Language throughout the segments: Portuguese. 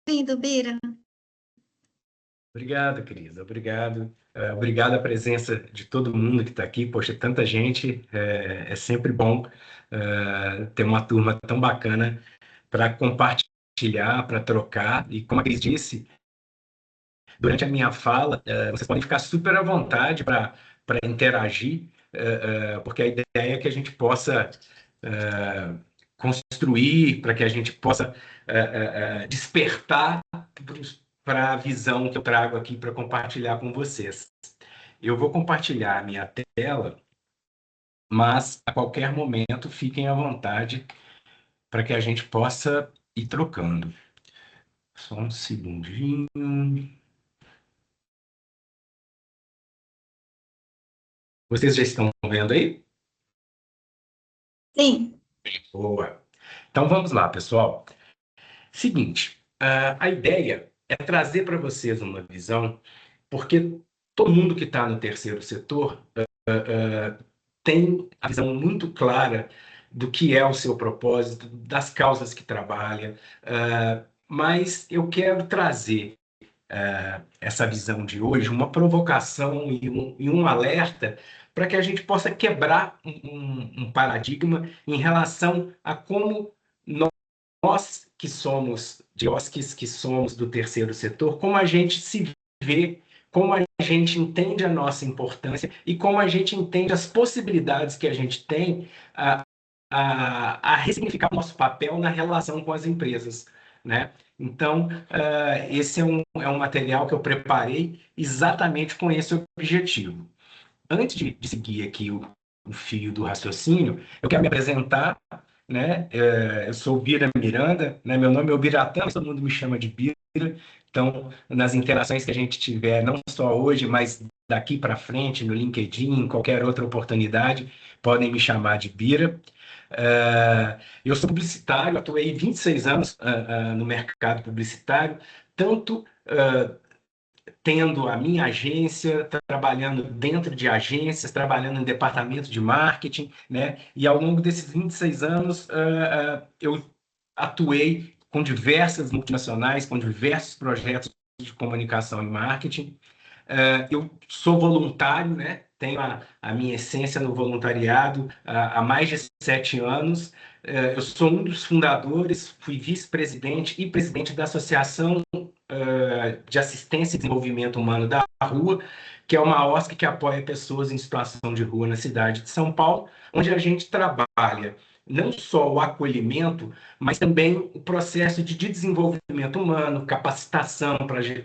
Bem-vindo, Bira. Obrigado, querida. Obrigado. Obrigado a presença de todo mundo que está aqui. Poxa, tanta gente. É sempre bom ter uma turma tão bacana para compartilhar, para trocar. E como a Cris disse, durante a minha fala, vocês podem ficar super à vontade para interagir, porque a ideia é que a gente possa construir, para que a gente possa despertar para a visão que eu trago aqui para compartilhar com vocês. Eu vou compartilhar a minha tela, mas a qualquer momento fiquem à vontade para que a gente possa ir trocando. Só um segundinho. Vocês já estão vendo aí? Sim, Boa. Então vamos lá, pessoal. Seguinte, a ideia é trazer para vocês uma visão, porque todo mundo que está no terceiro setor tem a visão muito clara do que é o seu propósito, das causas que trabalha, mas eu quero trazer essa visão de hoje, uma provocação e um alerta para que a gente possa quebrar um paradigma em relação a como nós que somos diósques, que somos do terceiro setor, como a gente se vê, como a gente entende a nossa importância e como a gente entende as possibilidades que a gente tem a ressignificar o nosso papel na relação com as empresas, né? Então, esse é um material que eu preparei exatamente com esse objetivo. Antes de seguir aqui o fio do raciocínio, eu quero me apresentar, né? Eu sou o Bira Miranda, né? Meu nome é Biratã, mas todo mundo me chama de Bira. Então, nas interações que a gente tiver, não só hoje, mas daqui para frente, no LinkedIn, em qualquer outra oportunidade, podem me chamar de Bira. Eu sou publicitário, atuei 26 anos no mercado publicitário, tanto tendo a minha agência, trabalhando dentro de agências, trabalhando em departamento de marketing, né? E ao longo desses 26 anos, eu atuei com diversas multinacionais, com diversos projetos de comunicação e marketing. Eu sou voluntário, né? Tenho a minha essência no voluntariado há mais de 7 anos. Eu sou um dos fundadores, fui vice-presidente e presidente da Associação de Assistência e Desenvolvimento Humano da Rua, que é uma OSC que apoia pessoas em situação de rua na cidade de São Paulo, onde a gente trabalha não só o acolhimento, mas também o processo de desenvolvimento humano, capacitação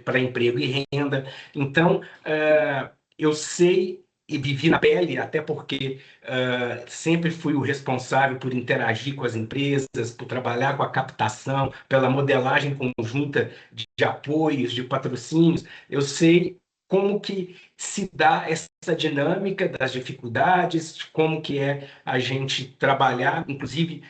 para emprego e renda. Então, eu sei e vivi na pele, até porque sempre fui o responsável por interagir com as empresas, por trabalhar com a captação, pela modelagem conjunta de apoios, de patrocínios. Eu sei como que se dá essa dinâmica das dificuldades, como que é a gente trabalhar, inclusive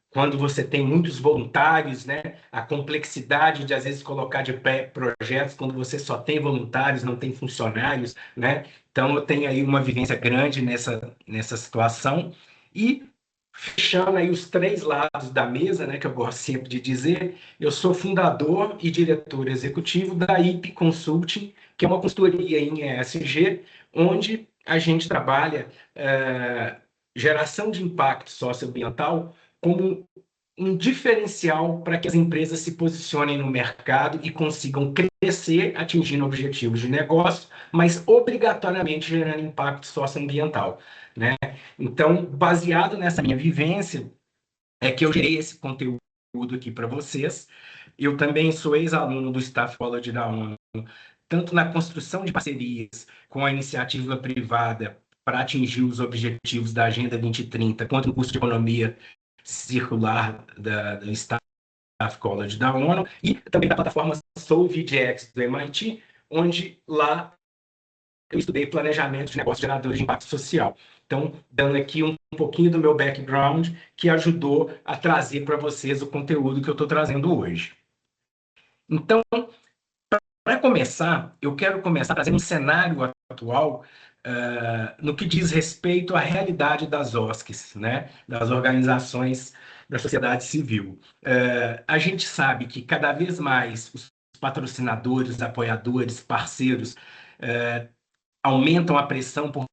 quando você tem muitos voluntários, né? A complexidade de, às vezes, colocar de pé projetos quando você só tem voluntários, não tem funcionários, né? Então, eu tenho aí uma vivência grande nessa situação. E, fechando aí os três lados da mesa, né, que eu gosto sempre de dizer, eu sou fundador e diretor executivo da IP Consulting, que é uma consultoria em ESG, onde a gente trabalha geração de impacto socioambiental como um diferencial para que as empresas se posicionem no mercado e consigam crescer, atingindo objetivos de negócio, mas obrigatoriamente gerando impacto socioambiental, né? Então, baseado nessa minha vivência, é que eu gerei esse conteúdo aqui para vocês. Eu também sou ex-aluno do Staff College da ONU, tanto na construção de parcerias com a iniciativa privada para atingir os objetivos da Agenda 2030, quanto no curso de Economia Circular do Staff College da ONU, e também da plataforma SolveDX do MIT, onde lá eu estudei planejamento de negócios geradores de impacto social. Então, dando aqui um pouquinho do meu background, que ajudou a trazer para vocês o conteúdo que eu estou trazendo hoje. Então, para começar, eu quero começar trazendo um cenário atual no que diz respeito à realidade das OSCs, né? Das organizações da sociedade civil. A gente sabe que cada vez mais os patrocinadores, apoiadores, parceiros aumentam a pressão por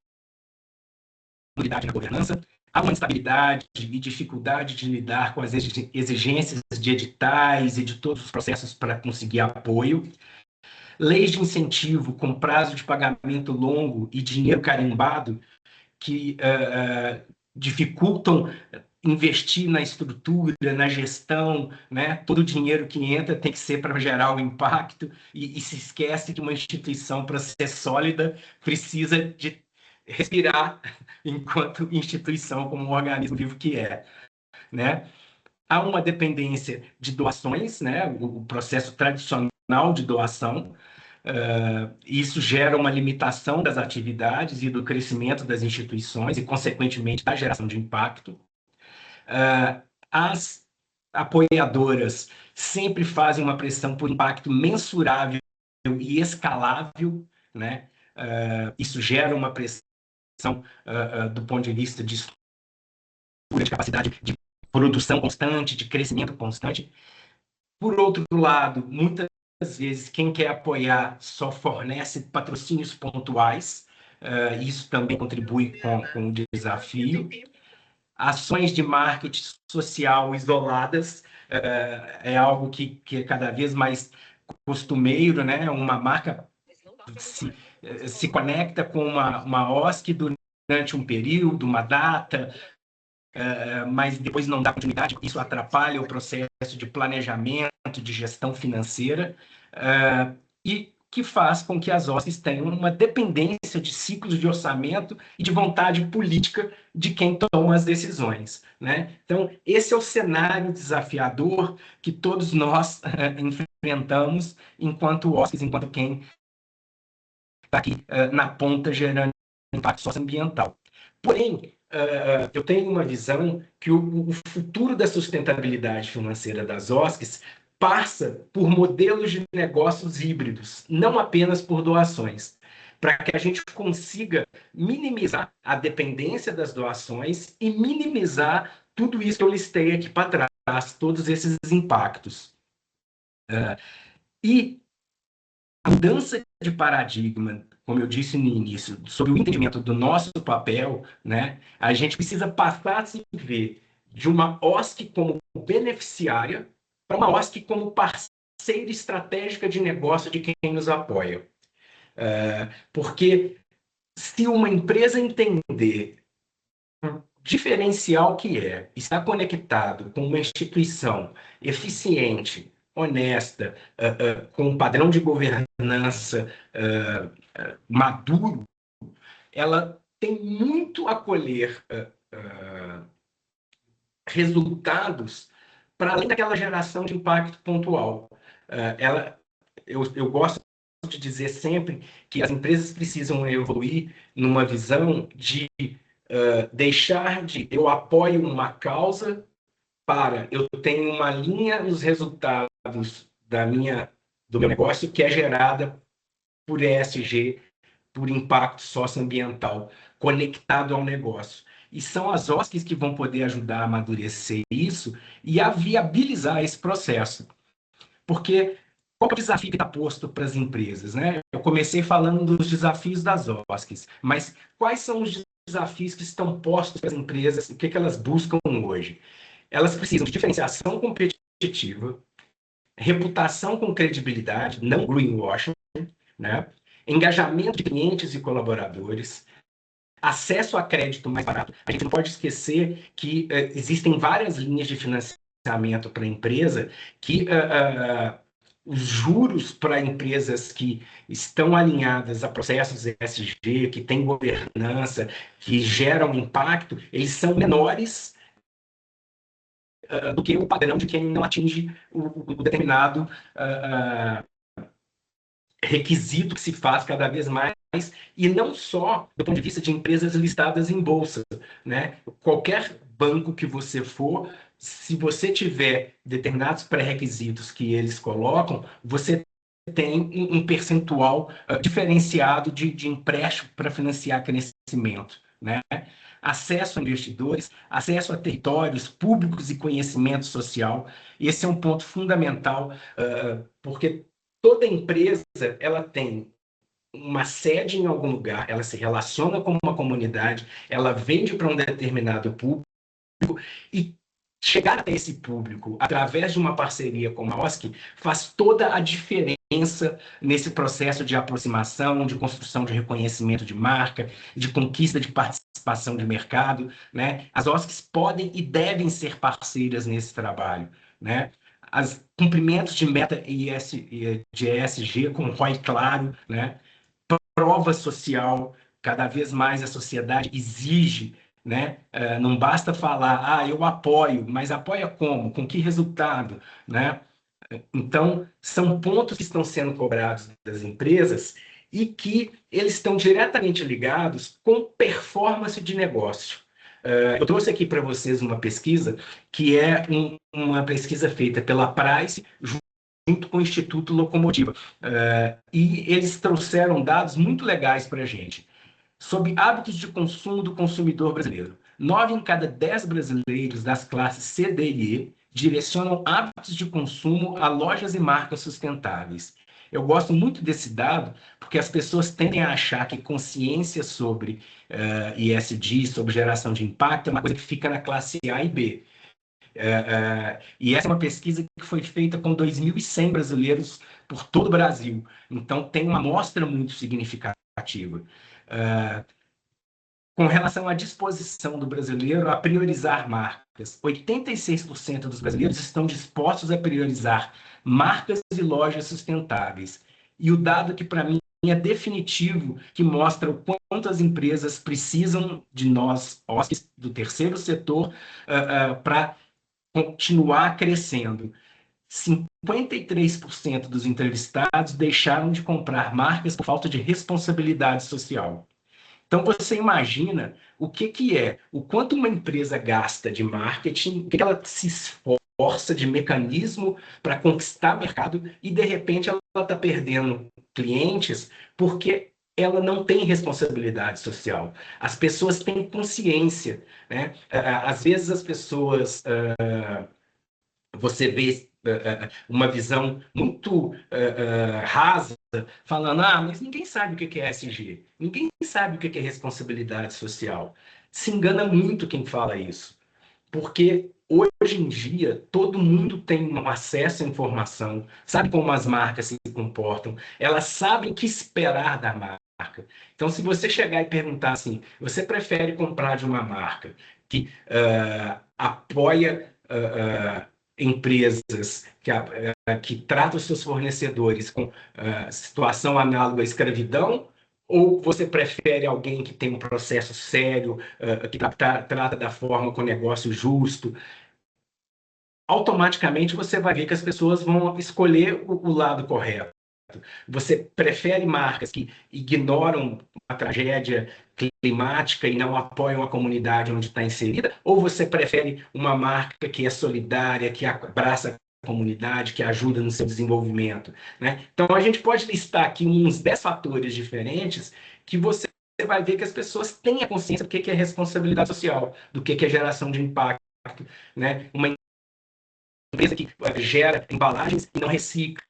unidade na governança, há uma instabilidade e dificuldade de lidar com as exigências de editais e de todos os processos para conseguir apoio, leis de incentivo com prazo de pagamento longo e dinheiro carimbado que dificultam investir na estrutura, na gestão, né? Todo o dinheiro que entra tem que ser para gerar o impacto e se esquece que uma instituição, para ser sólida, precisa de respirar enquanto instituição, como um organismo vivo que é, né? Há uma dependência de doações, né? O processo tradicional de doação. Isso gera uma limitação das atividades e do crescimento das instituições e, consequentemente, da geração de impacto. As apoiadoras sempre fazem uma pressão por impacto mensurável e escalável, né? Isso gera uma pressão do ponto de vista de capacidade de produção constante, de crescimento constante. Por outro lado, muitas vezes quem quer apoiar só fornece patrocínios pontuais, isso também contribui com o desafio. Ações de marketing social isoladas é algo que é cada vez mais costumeiro, né? Uma marca se conecta com uma OSC durante um período, uma data, mas depois não dá continuidade, isso atrapalha o processo de planejamento, de gestão financeira, e que faz com que as OSCs tenham uma dependência de ciclos de orçamento e de vontade política de quem toma as decisões, né? Então, esse é o cenário desafiador que todos nós enfrentamos enquanto OSCs, enquanto quem está aqui na ponta gerando impacto socioambiental. Porém, eu tenho uma visão que o futuro da sustentabilidade financeira das OSCs passa por modelos de negócios híbridos, não apenas por doações, para que a gente consiga minimizar a dependência das doações e minimizar tudo isso que eu listei aqui para trás, todos esses impactos. E a mudança de paradigma, como eu disse no início, sobre o entendimento do nosso papel, né, a gente precisa passar a se ver de uma OSC como beneficiária para uma OSC como parceira estratégica de negócio de quem nos apoia. Porque se uma empresa entender o diferencial que é estar conectado com uma instituição eficiente, honesta, com um padrão de governança maduro, ela tem muito a colher resultados para além daquela geração de impacto pontual. Eu gosto de dizer sempre que as empresas precisam evoluir numa visão de deixar de eu apoio uma causa para eu tenho uma linha nos resultados do meu negócio que é gerada por ESG, por impacto socioambiental, conectado ao negócio. E são as OSCs que vão poder ajudar a amadurecer isso e a viabilizar esse processo. Porque qual é o desafio que está posto para as empresas, né? Eu comecei falando dos desafios das OSCs, mas quais são os desafios que estão postos para as empresas, o que elas buscam hoje? Elas precisam de diferenciação competitiva, reputação com credibilidade, não greenwashing, né? Engajamento de clientes e colaboradores, acesso a crédito mais barato. A gente não pode esquecer que existem várias linhas de financiamento para a empresa que os juros para empresas que estão alinhadas a processos ESG, que têm governança, que geram impacto, eles são menores do que o padrão de quem não atinge o determinado requisito que se faz cada vez mais, e não só do ponto de vista de empresas listadas em bolsa, né? Qualquer banco que você for, se você tiver determinados pré-requisitos que eles colocam, você tem um percentual diferenciado de empréstimo para financiar crescimento, né? acesso a investidores, acesso a territórios públicos e conhecimento social. Esse é um ponto fundamental, porque toda empresa ela tem uma sede em algum lugar, ela se relaciona com uma comunidade, ela vende para um determinado público, e chegar até esse público através de uma parceria com a OSC faz toda a diferença nesse processo de aproximação, de construção de reconhecimento de marca, de conquista de participação de mercado, né? As OSCs podem e devem ser parceiras nesse trabalho, né? Os cumprimentos de meta de ESG com ROI claro, né? Prova social, cada vez mais a sociedade exige, né? Não basta falar, eu apoio, mas apoia como? Com que resultado, né? Então, são pontos que estão sendo cobrados das empresas e que eles estão diretamente ligados com performance de negócio. Eu trouxe aqui para vocês uma pesquisa que é uma pesquisa feita pela Price junto com o Instituto Locomotiva. E eles trouxeram dados muito legais para a gente sobre hábitos de consumo do consumidor brasileiro. 9 em cada 10 brasileiros das classes C, D e E direcionam hábitos de consumo a lojas e marcas sustentáveis. Eu gosto muito desse dado porque as pessoas tendem a achar que consciência sobre ESG, sobre geração de impacto, é uma coisa que fica na classe A e B. E essa é uma pesquisa que foi feita com 2.100 brasileiros por todo o Brasil. Então, tem uma amostra muito significativa. Com relação à disposição do brasileiro a priorizar marcas, 86% dos brasileiros estão dispostos a priorizar marcas e lojas sustentáveis. E o dado que, para mim, é definitivo, que mostra o quanto as empresas precisam de nós, OSCs, do terceiro setor, para continuar crescendo. 53% dos entrevistados deixaram de comprar marcas por falta de responsabilidade social. Então, você imagina o que é, o quanto uma empresa gasta de marketing, o que ela se esforça de mecanismo para conquistar mercado e, de repente, ela está perdendo clientes porque ela não tem responsabilidade social. As pessoas têm consciência, né? Às vezes as pessoas... você vê uma visão muito rasa, falando, mas ninguém sabe o que é ESG, ninguém sabe o que é responsabilidade social. Se engana muito quem fala isso, porque hoje em dia todo mundo tem um acesso à informação, sabe como as marcas se comportam, elas sabem o que esperar da marca. Então, se você chegar e perguntar assim, você prefere comprar de uma marca que apoia empresas que tratam os seus fornecedores com situação análoga à escravidão, ou você prefere alguém que tem um processo sério, que trata da forma com negócio justo? Automaticamente você vai ver que as pessoas vão escolher o lado correto. Você prefere marcas que ignoram a tragédia climática e não apoiam a comunidade onde está inserida? Ou você prefere uma marca que é solidária, que abraça a comunidade, que ajuda no seu desenvolvimento, né? Então, a gente pode listar aqui uns 10 fatores diferentes que você vai ver que as pessoas têm a consciência do que é responsabilidade social, do que é geração de impacto, né? Uma empresa que gera embalagens e não recicla,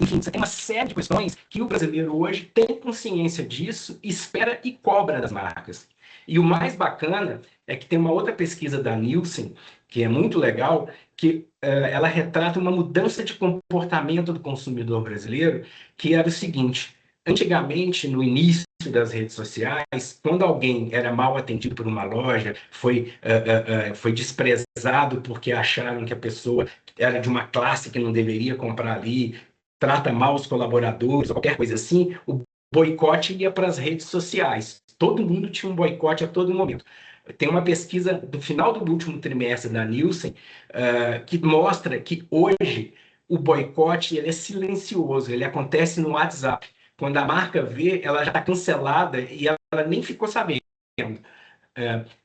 enfim, você tem uma série de questões que o brasileiro hoje tem consciência disso, espera e cobra das marcas. E o mais bacana é que tem uma outra pesquisa da Nielsen, que é muito legal, que ela retrata uma mudança de comportamento do consumidor brasileiro, que era o seguinte: antigamente, no início das redes sociais, quando alguém era mal atendido por uma loja, foi desprezado porque acharam que a pessoa era de uma classe que não deveria comprar ali, trata mal os colaboradores, qualquer coisa assim, o boicote ia para as redes sociais. Todo mundo tinha um boicote a todo momento. Tem uma pesquisa do final do último trimestre da Nielsen que mostra que hoje o boicote ele é silencioso, ele acontece no WhatsApp. Quando a marca vê, ela já está cancelada e ela nem ficou sabendo.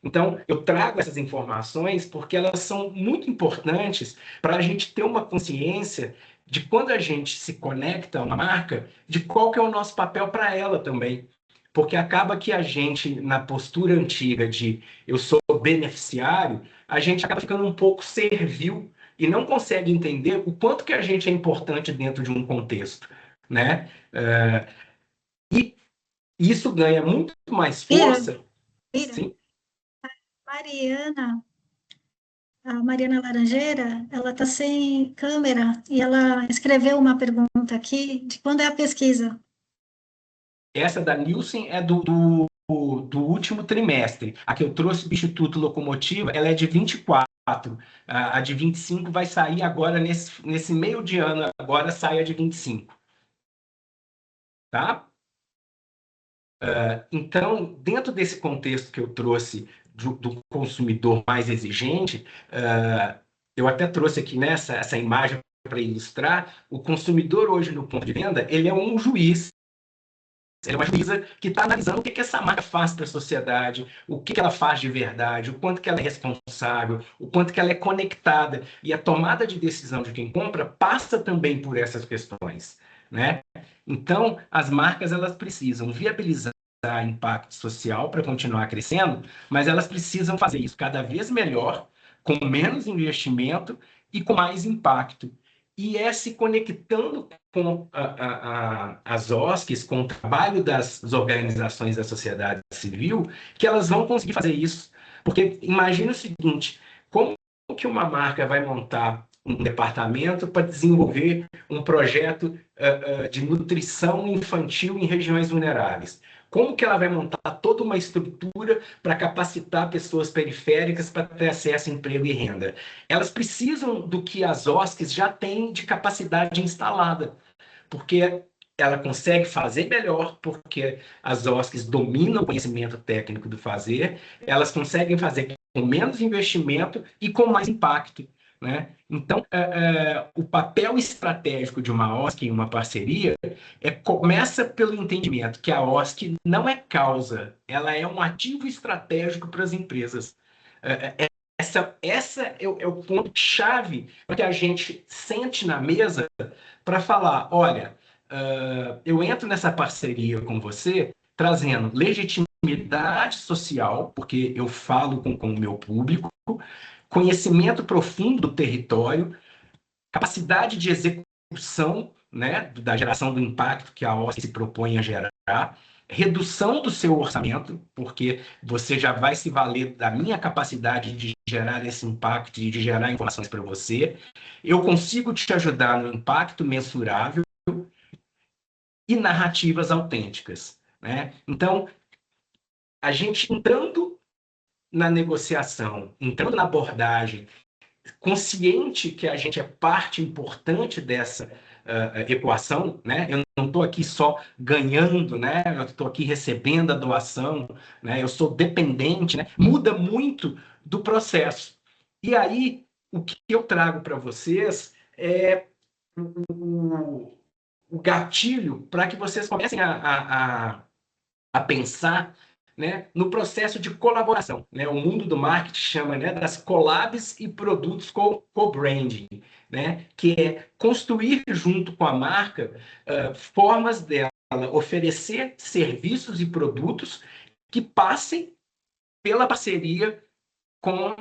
Então, eu trago essas informações porque elas são muito importantes para a gente ter uma consciência de quando a gente se conecta a uma marca, de qual que é o nosso papel para ela também. Porque acaba que a gente, na postura antiga de eu sou beneficiário, a gente acaba ficando um pouco servil e não consegue entender o quanto que a gente é importante dentro de um contexto, né? E isso ganha muito mais Mira, força, mira, sim. Mariana, a Mariana Laranjeira, ela está sem câmera e ela escreveu uma pergunta aqui de quando é a pesquisa. Essa da Nielsen é do último trimestre. A que eu trouxe do Instituto Locomotiva, ela é de 24. A de 25 vai sair agora, nesse meio de ano, agora sai a de 25. Tá? Então, dentro desse contexto que eu trouxe do consumidor mais exigente, eu até trouxe aqui nessa essa imagem para ilustrar, o consumidor hoje no ponto de venda, ele é um juiz. Ela é uma juíza que está analisando o que essa marca faz para a sociedade, o que ela faz de verdade, o quanto que ela é responsável, o quanto que ela é conectada. E a tomada de decisão de quem compra passa também por essas questões, né? Então, as marcas elas precisam viabilizar impacto social para continuar crescendo, mas elas precisam fazer isso cada vez melhor, com menos investimento e com mais impacto. E é se conectando com as OSCs, com o trabalho das organizações da sociedade civil, que elas vão conseguir fazer isso. Porque imagina o seguinte, como que uma marca vai montar um departamento para desenvolver um projeto de nutrição infantil em regiões vulneráveis? Como que ela vai montar toda uma estrutura para capacitar pessoas periféricas para ter acesso a emprego e renda? Elas precisam do que as OSCs já têm de capacidade instalada, porque ela consegue fazer melhor, porque as OSCs dominam o conhecimento técnico do fazer, elas conseguem fazer com menos investimento e com mais impacto. Né? Então, o papel estratégico de uma OSC em uma parceria começa pelo entendimento que a OSC não é causa, ela é um ativo estratégico para as empresas. Essa é o ponto-chave para que a gente sente na mesa para falar, olha, eu entro nessa parceria com você trazendo legitimidade social, porque eu falo com o meu público, conhecimento profundo do território, capacidade de execução, né, da geração do impacto que a OSC se propõe a gerar, redução do seu orçamento, porque você já vai se valer da minha capacidade de gerar esse impacto e de gerar informações para você. Eu consigo te ajudar no impacto mensurável e narrativas autênticas. Né? Então, a gente entrando na negociação, entrando na abordagem, consciente que a gente é parte importante dessa equação, né? Eu não estou aqui só ganhando, né? Eu estou aqui recebendo a doação, né? Eu sou dependente, né? Muda muito do processo. E aí, o que eu trago para vocês é o, o gatilho para que vocês comecem a pensar, né, no processo de colaboração. Né? O mundo do marketing chama, né, das collabs e produtos co-branding, né? Que é construir junto com a marca formas dela oferecer serviços e produtos que passem pela parceria com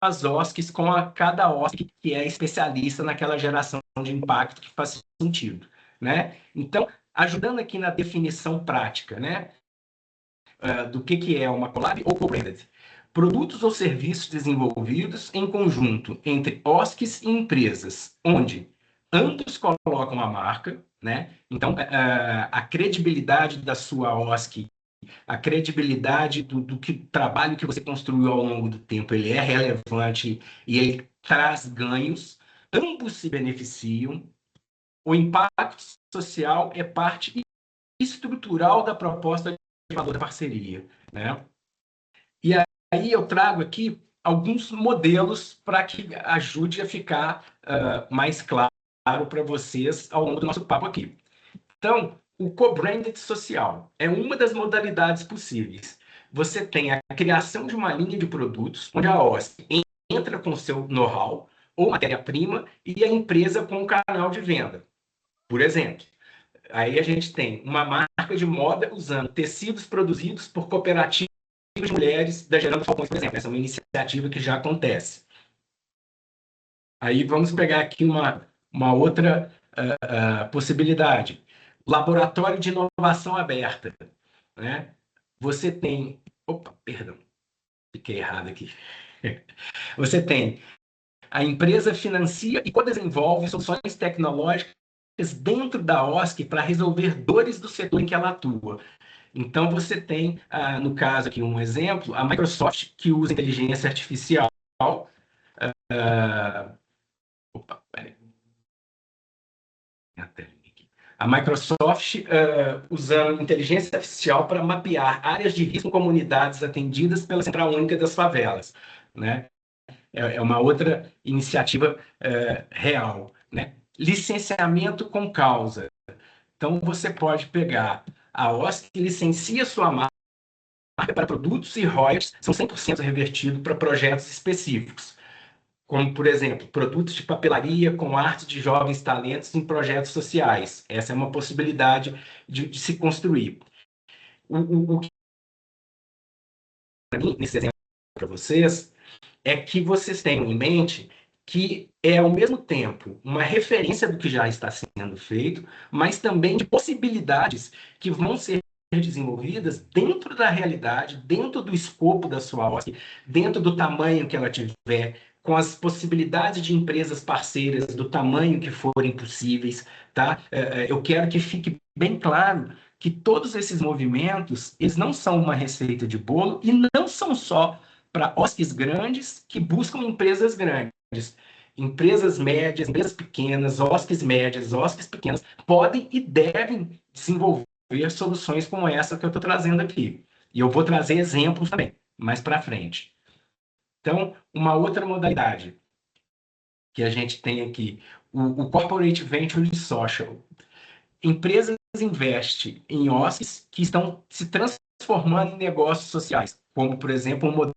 as OSCs, com cada OSC que é especialista naquela geração de impacto que faz sentido. Né? Então, ajudando aqui na definição prática, né? Do que é uma collab ou co-branded. Produtos ou serviços desenvolvidos em conjunto entre OSCs e empresas, onde ambos colocam a marca, né? Então, a credibilidade da sua OSC, a credibilidade do trabalho que você construiu ao longo do tempo, ele é relevante e ele traz ganhos, ambos se beneficiam, o impacto social é parte estrutural da proposta de valor da parceria. Né? E aí eu trago aqui alguns modelos para que ajude a ficar mais claro para vocês ao longo do nosso papo aqui. Então, o co-branded social é uma das modalidades possíveis. Você tem a criação de uma linha de produtos, onde a OSC entra com o seu know-how ou matéria-prima e a empresa com o canal de venda. Por exemplo, Aí a gente tem uma marca de moda usando tecidos produzidos por cooperativas de mulheres da Gerando Falcões, por exemplo. Essa é uma iniciativa que já acontece. Aí vamos pegar aqui uma outra possibilidade. Laboratório de inovação aberta, né? Você tem... Opa, perdão, fiquei errado aqui. Você tem a empresa financia e co-desenvolve soluções tecnológicas dentro da OSC para resolver dores do setor em que ela atua. Então, você tem, no caso aqui, um exemplo, a Microsoft, que usa inteligência artificial. Opa, peraí. A Microsoft usando inteligência artificial para mapear áreas de risco em comunidades atendidas pela Central Única das Favelas, né? É uma outra iniciativa real, né? Licenciamento com causa. Então, você pode pegar a OSC que licencia sua marca para produtos e royalties, são 100% revertidos para projetos específicos, como, por exemplo, produtos de papelaria com arte de jovens talentos em projetos sociais. Essa é uma possibilidade de se construir. O que, para mim, nesse exemplo para vocês, é que vocês tenham em mente que é, ao mesmo tempo, uma referência do que já está sendo feito, mas também de possibilidades que vão ser desenvolvidas dentro da realidade, dentro do escopo da sua OSC, dentro do tamanho que ela tiver, com as possibilidades de empresas parceiras do tamanho que forem possíveis, tá? Eu quero que fique bem claro que todos esses movimentos, eles não são uma receita de bolo e não são só para OSCs grandes que buscam empresas grandes. Empresas médias, empresas pequenas, OSCs médias, OSCs pequenas, podem e devem desenvolver soluções como essa que eu estou trazendo aqui. E eu vou trazer exemplos também, mais para frente. Então, uma outra modalidade que a gente tem aqui, o Corporate Venture Social. Empresas investem em OSCs que estão se transformando em negócios sociais, como, por exemplo, um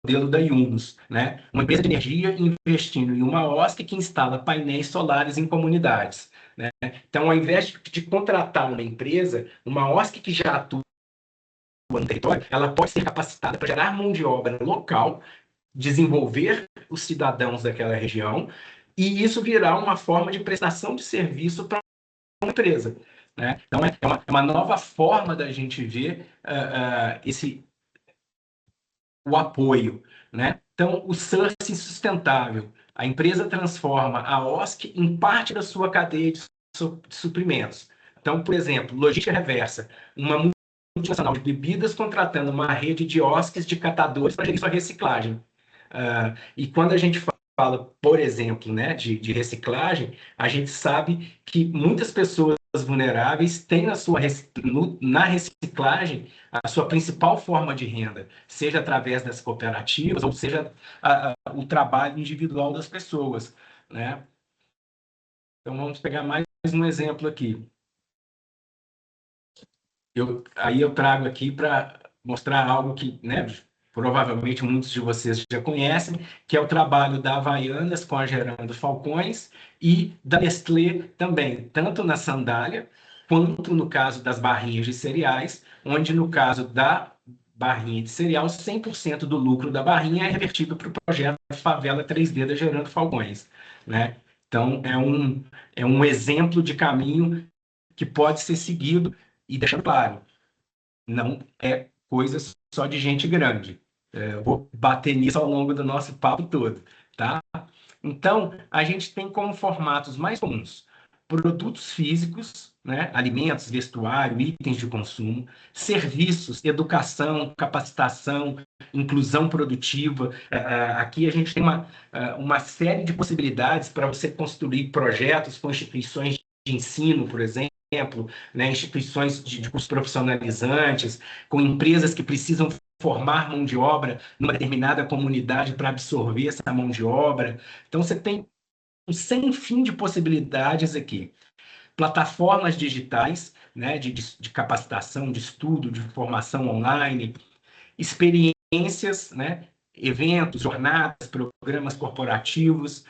modelo da Yunus, né? Uma empresa de energia investindo em uma OSC que instala painéis solares em comunidades, né? Então, ao invés de contratar uma empresa, uma OSC que já atua no território, ela pode ser capacitada para gerar mão de obra local, desenvolver os cidadãos daquela região, e isso virar uma forma de prestação de serviço para uma empresa, né? Então, é uma nova forma da gente ver o apoio, né? Então, o sourcing sustentável. A empresa transforma a OSC em parte da sua cadeia de suprimentos. Então, por exemplo, logística reversa. Uma multinacional de bebidas contratando uma rede de OSCs de catadores para gerir sua reciclagem. E quando a gente fala, por exemplo, né, de reciclagem, a gente sabe que muitas pessoas vulneráveis têm na reciclagem a sua principal forma de renda, seja através das cooperativas ou seja o trabalho individual das pessoas, né? Então vamos pegar mais um exemplo aqui. Aí eu trago aqui para mostrar algo que, né, provavelmente muitos de vocês já conhecem, que é o trabalho da Havaianas com a Gerando Falcões e da Nestlé também, tanto na sandália quanto no caso das barrinhas de cereais, onde no caso da barrinha de cereal, 100% do lucro da barrinha é revertido para o projeto Favela 3D da Gerando Falcões, né? Então, é um exemplo de caminho que pode ser seguido e deixando claro, não é coisa só de gente grande. Eu vou bater nisso ao longo do nosso papo todo, tá? Então, a gente tem como formatos mais comuns produtos físicos, né? Alimentos, vestuário, itens de consumo, serviços, educação, capacitação, inclusão produtiva. Aqui a gente tem uma série de possibilidades para você construir projetos com instituições de ensino, por exemplo, né, instituições de cursos profissionalizantes, com empresas que precisam formar mão de obra numa determinada comunidade para absorver essa mão de obra. Então, você tem um sem fim de possibilidades aqui. Plataformas digitais, né, de capacitação, de estudo, de formação online, experiências, né, eventos, jornadas, programas corporativos,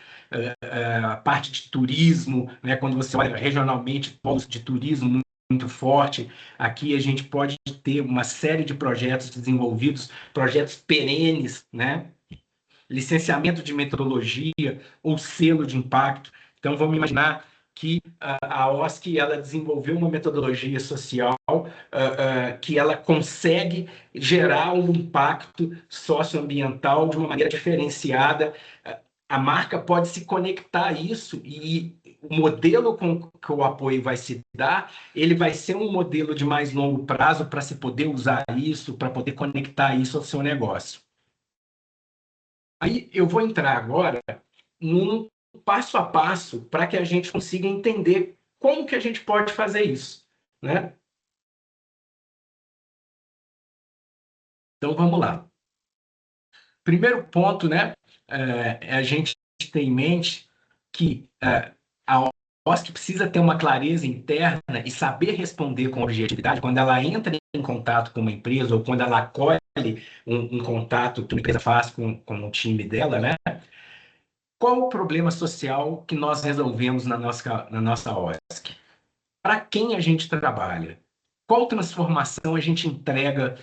a parte de turismo, né? Quando você olha regionalmente, polos de turismo muito forte. Aqui a gente pode ter uma série de projetos desenvolvidos, projetos perenes, né? Licenciamento de metodologia ou selo de impacto. Então, vamos imaginar que a OSC ela desenvolveu uma metodologia social que ela consegue gerar um impacto socioambiental de uma maneira diferenciada. A marca pode se conectar a isso e o modelo com que o apoio vai se dar, ele vai ser um modelo de mais longo prazo para se poder usar isso, para poder conectar isso ao seu negócio. Aí eu vou entrar agora num passo a passo para que a gente consiga entender como que a gente pode fazer isso, né? Então vamos lá. Primeiro ponto, né, é a gente ter em mente que a OSC precisa ter uma clareza interna e saber responder com objetividade quando ela entra em contato com uma empresa ou quando ela acolhe um contato que uma empresa faz com o time dela, né? Qual o problema social que nós resolvemos na nossa OSC? Para quem a gente trabalha? Qual transformação a gente entrega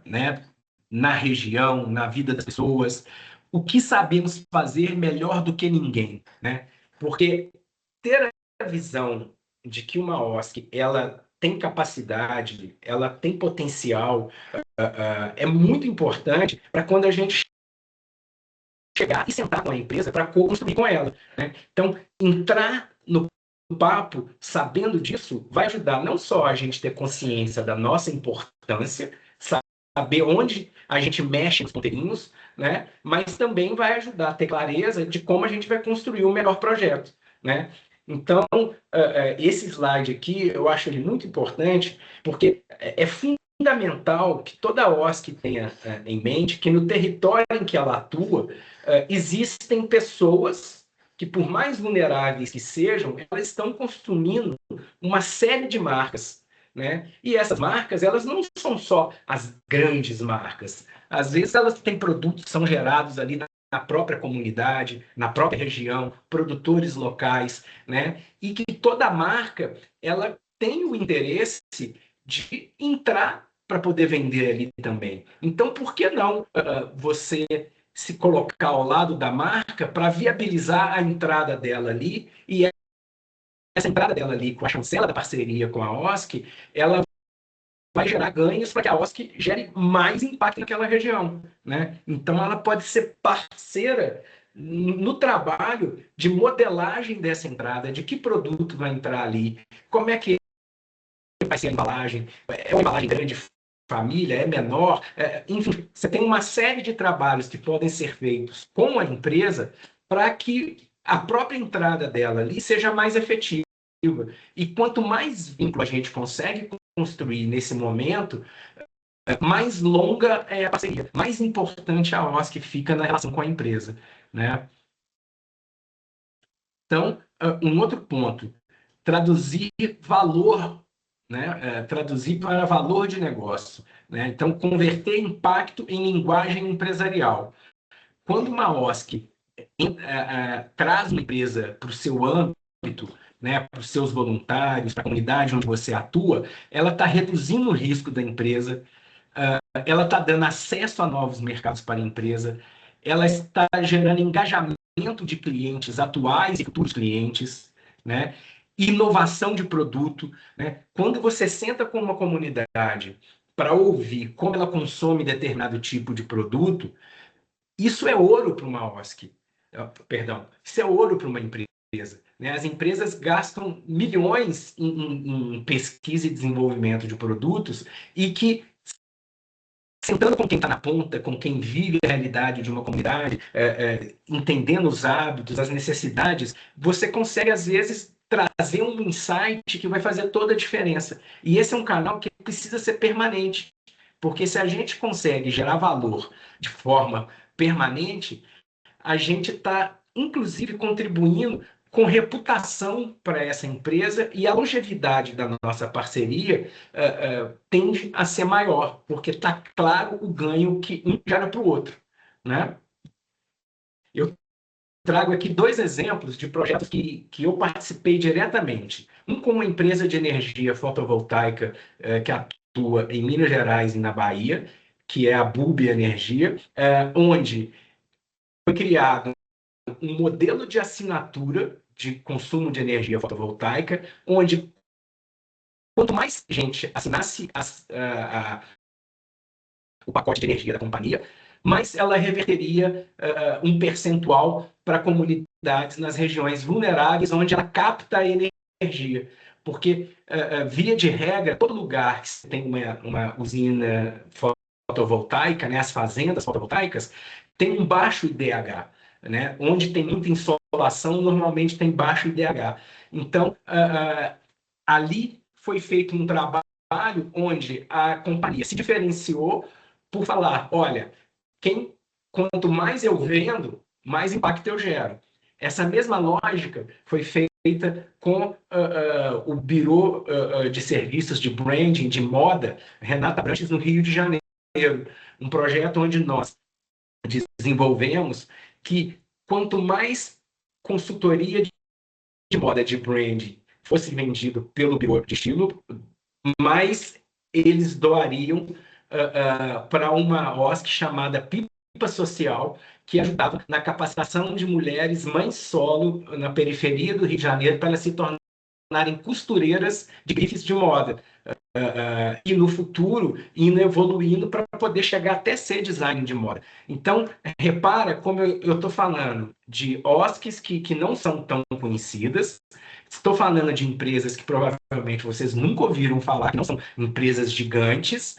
né, na região, na vida das pessoas? O que sabemos fazer melhor do que ninguém? Né? Porque ter a visão de que uma OSC ela tem capacidade, ela tem potencial, é muito importante para quando a gente chegar e sentar com a empresa para co-construir com ela. Né? Então, entrar no papo sabendo disso vai ajudar não só a gente ter consciência da nossa importância, saber onde a gente mexe nos ponteirinhos, né? Mas também vai ajudar a ter clareza de como a gente vai construir o melhor projeto. Né? Então, esse slide aqui, eu acho ele muito importante, porque é fundamental que toda a OSC tenha em mente que no território em que ela atua, existem pessoas que, por mais vulneráveis que sejam, elas estão consumindo uma série de marcas. Né? E essas marcas, elas não são só as grandes marcas. Às vezes elas têm produtos que são gerados ali na própria comunidade, na própria região, produtores locais, né? E que toda marca ela tem o interesse de entrar para poder vender ali também. Então, por que não você se colocar ao lado da marca para viabilizar a entrada dela ali e essa entrada dela ali com a chancela da parceria com a OSC, ela vai gerar ganhos para que a OSC gere mais impacto naquela região. Né? Então, ela pode ser parceira no trabalho de modelagem dessa entrada, de que produto vai entrar ali, como é que vai ser a embalagem, é uma embalagem grande, família, é menor, enfim, você tem uma série de trabalhos que podem ser feitos com a empresa para que a própria entrada dela ali seja mais efetiva. E quanto mais vínculo a gente consegue construir nesse momento, mais longa é a parceria, mais importante a OSC fica na relação com a empresa. Né? Então, um outro ponto, traduzir valor, né? Traduzir para valor de negócio. Né? Então, converter impacto em linguagem empresarial. Quando uma OSC traz uma empresa para o seu âmbito, né, para os seus voluntários, para a comunidade onde você atua, ela está reduzindo o risco da empresa, ela está dando acesso a novos mercados para a empresa, ela está gerando engajamento de clientes atuais e futuros clientes, né? Inovação de produto. Né? Quando você senta com uma comunidade para ouvir como ela consome determinado tipo de produto, isso é ouro para uma OSC. Perdão, isso é ouro para uma empresa. Né? As empresas gastam milhões em pesquisa e desenvolvimento de produtos e que, sentando com quem está na ponta, com quem vive a realidade de uma comunidade, entendendo os hábitos, as necessidades, você consegue, às vezes, trazer um insight que vai fazer toda a diferença. E esse é um canal que precisa ser permanente, porque se a gente consegue gerar valor de forma permanente, a gente está, inclusive, contribuindo com reputação para essa empresa, e a longevidade da nossa parceria tende a ser maior, porque está claro o ganho que um gera para o outro, né? Eu trago aqui 2 exemplos de projetos que eu participei diretamente. Um com uma empresa de energia fotovoltaica que atua em Minas Gerais e na Bahia, que é a Bulb Energia, onde foi criado um modelo de assinatura de consumo de energia fotovoltaica, onde quanto mais gente assinasse o pacote de energia da companhia, mais ela reverteria um percentual para comunidades nas regiões vulneráveis, onde ela capta a energia. Porque, via de regra, todo lugar que tem uma usina fotovoltaica, né, as fazendas fotovoltaicas, tem um baixo IDH. Né? Onde tem muita insolação, normalmente tem baixo IDH. Então, ali foi feito um trabalho onde a companhia se diferenciou por falar, olha, quanto mais eu vendo, mais impacto eu gero. Essa mesma lógica foi feita com o Bureau de Serviços de Branding, de moda, Renata Branches, no Rio de Janeiro. Um projeto onde nós desenvolvemos que quanto mais consultoria de moda, de branding, fosse vendido pelo Bureau de Estilo, mais eles doariam para uma OSC chamada Pipa Social, que ajudava na capacitação de mulheres mães solo na periferia do Rio de Janeiro para elas se tornarem costureiras de grifes de moda. E no futuro indo evoluindo para poder chegar até ser design de moda. Então, repara como eu estou falando de OSCs que não são tão conhecidas, estou falando de empresas que provavelmente vocês nunca ouviram falar, que não são empresas gigantes,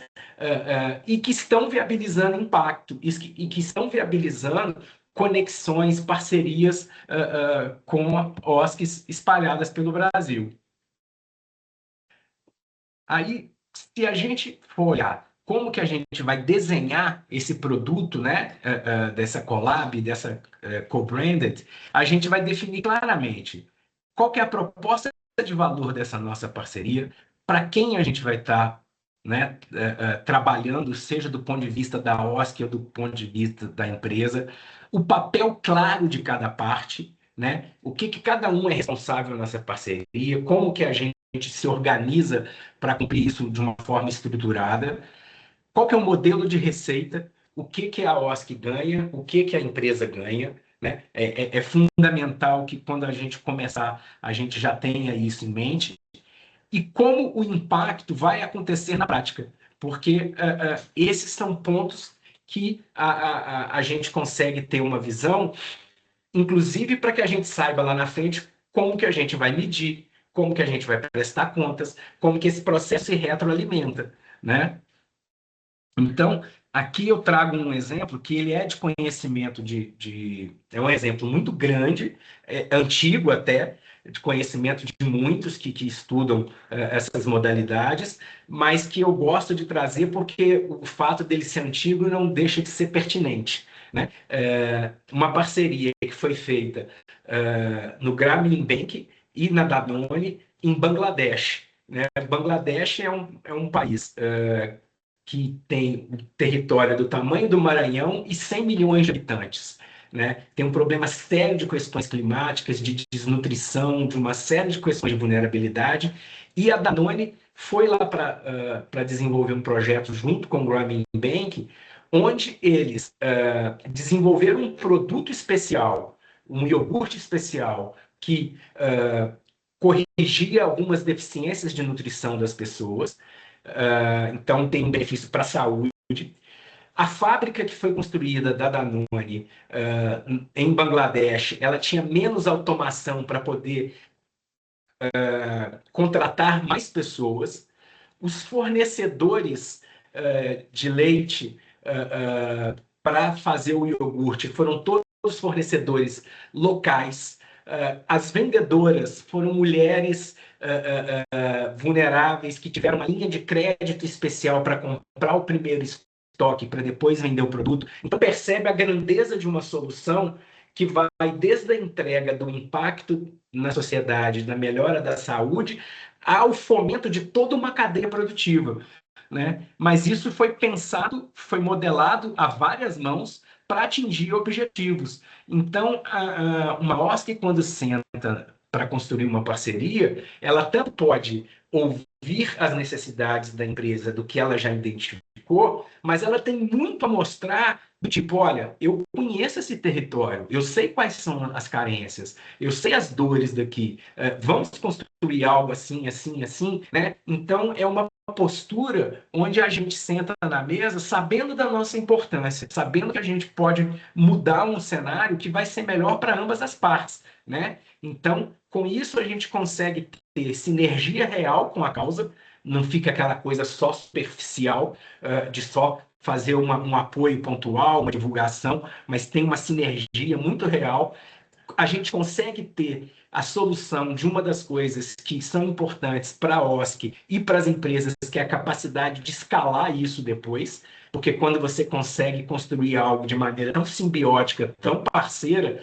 e que estão viabilizando impacto, e que estão viabilizando conexões, parcerias com OSCs espalhadas pelo Brasil. Aí, se a gente for olhar como que a gente vai desenhar esse produto, né, dessa collab, dessa co-branded, a gente vai definir claramente qual que é a proposta de valor dessa nossa parceria, para quem a gente vai estar né, trabalhando, seja do ponto de vista da OSC ou do ponto de vista da empresa, o papel claro de cada parte, né, o que cada um é responsável nessa parceria, como que a gente se organiza para cumprir isso de uma forma estruturada, qual que é o modelo de receita, o que a OSC ganha, o que a empresa ganha, né? É fundamental que quando a gente começar, a gente já tenha isso em mente, e como o impacto vai acontecer na prática, porque esses são pontos que a gente consegue ter uma visão, inclusive para que a gente saiba lá na frente como que a gente vai medir, como que a gente vai prestar contas, como que esse processo se retroalimenta, né? Então, aqui eu trago um exemplo que ele é de conhecimento é um exemplo muito grande, antigo até, de conhecimento de muitos que estudam essas modalidades, mas que eu gosto de trazer porque o fato dele ser antigo não deixa de ser pertinente. Né? Uma parceria que foi feita no Grameen Bank e na Danone em Bangladesh. Né? Bangladesh é um país que tem um território do tamanho do Maranhão e 100 milhões de habitantes. Né? Tem um problema sério de questões climáticas, de desnutrição, de uma série de questões de vulnerabilidade, e a Danone foi lá para desenvolver um projeto junto com o Grameen Bank, onde eles desenvolveram um produto especial, um iogurte especial, que corrigia algumas deficiências de nutrição das pessoas, então tem um benefício para a saúde. A fábrica que foi construída da Danone em Bangladesh, ela tinha menos automação para poder contratar mais pessoas. Os fornecedores de leite para fazer o iogurte foram todos fornecedores locais. As vendedoras foram mulheres vulneráveis que tiveram uma linha de crédito especial para comprar o primeiro estoque para depois vender o produto. Então percebe a grandeza de uma solução que vai desde a entrega do impacto na sociedade, da melhora da saúde, ao fomento de toda uma cadeia produtiva, né? Mas isso foi pensado, foi modelado a várias mãos para atingir objetivos. Então, uma OSC, quando senta para construir uma parceria, ela tanto pode ouvir as necessidades da empresa do que ela já identificou, mas ela tem muito a mostrar do tipo, olha, eu conheço esse território, eu sei quais são as carências, eu sei as dores daqui, vamos construir algo assim, assim, assim, né? Então, é uma postura onde a gente senta na mesa sabendo da nossa importância, sabendo que a gente pode mudar um cenário que vai ser melhor para ambas as partes, né? Então, com isso a gente consegue ter sinergia real com a causa, não fica aquela coisa só superficial, de só fazer um apoio pontual, uma divulgação, mas tem uma sinergia muito real. A gente consegue ter a solução de uma das coisas que são importantes para a OSC e para as empresas, que é a capacidade de escalar isso depois, porque quando você consegue construir algo de maneira tão simbiótica, tão parceira,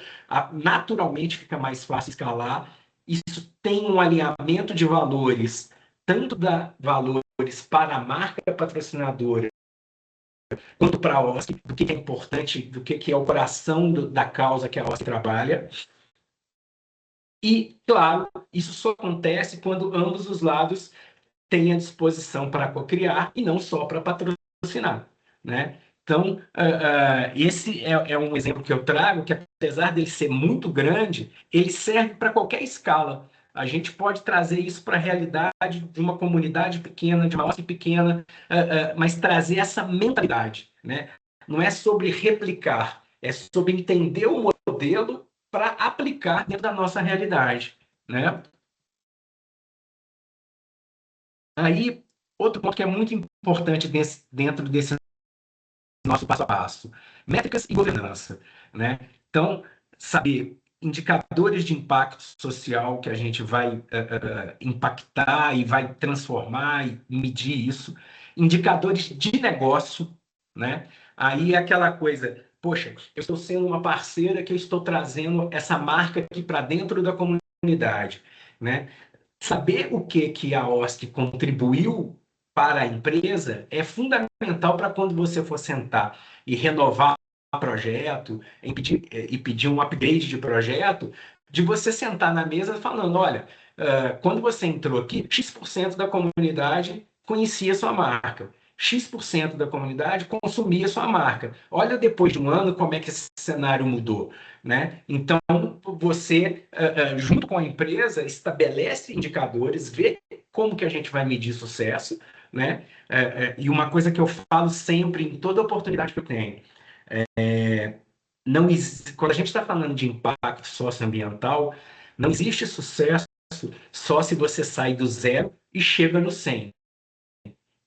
naturalmente fica mais fácil escalar. Isso tem um alinhamento de valores, tanto da valores para a marca patrocinadora, quanto para a OSC, do que é importante, do que é o coração da causa que a OSC trabalha. E, claro, isso só acontece quando ambos os lados têm a disposição para cocriar e não só para patrocinar, né? Então, esse é um exemplo que eu trago, que apesar dele ser muito grande, ele serve para qualquer escala. A gente pode trazer isso para a realidade de uma comunidade pequena, de uma OSC pequena, mas trazer essa mentalidade, né? Não é sobre replicar, é sobre entender o modelo para aplicar dentro da nossa realidade, né? Aí, outro ponto que é muito importante dentro desse nosso passo a passo, métricas e governança, né? Então, saber indicadores de impacto social que a gente vai impactar e vai transformar e medir isso, indicadores de negócio, né? Aí é aquela coisa, poxa, eu estou sendo uma parceira que eu estou trazendo essa marca aqui para dentro da comunidade, né? Saber o que a OSC contribuiu para a empresa é fundamental para quando você for sentar e renovar o projeto e pedir um upgrade de projeto, de você sentar na mesa falando, olha, quando você entrou aqui, X% da comunidade conhecia sua marca. X% da comunidade consumia sua marca. Olha, depois de um ano, como é que esse cenário mudou, né? Então, você, junto com a empresa, estabelece indicadores, vê como que a gente vai medir sucesso, né? E uma coisa que eu falo sempre, em toda oportunidade que eu tenho, não quando a gente está falando de impacto socioambiental, não existe sucesso só se você sai do zero e chega no 100.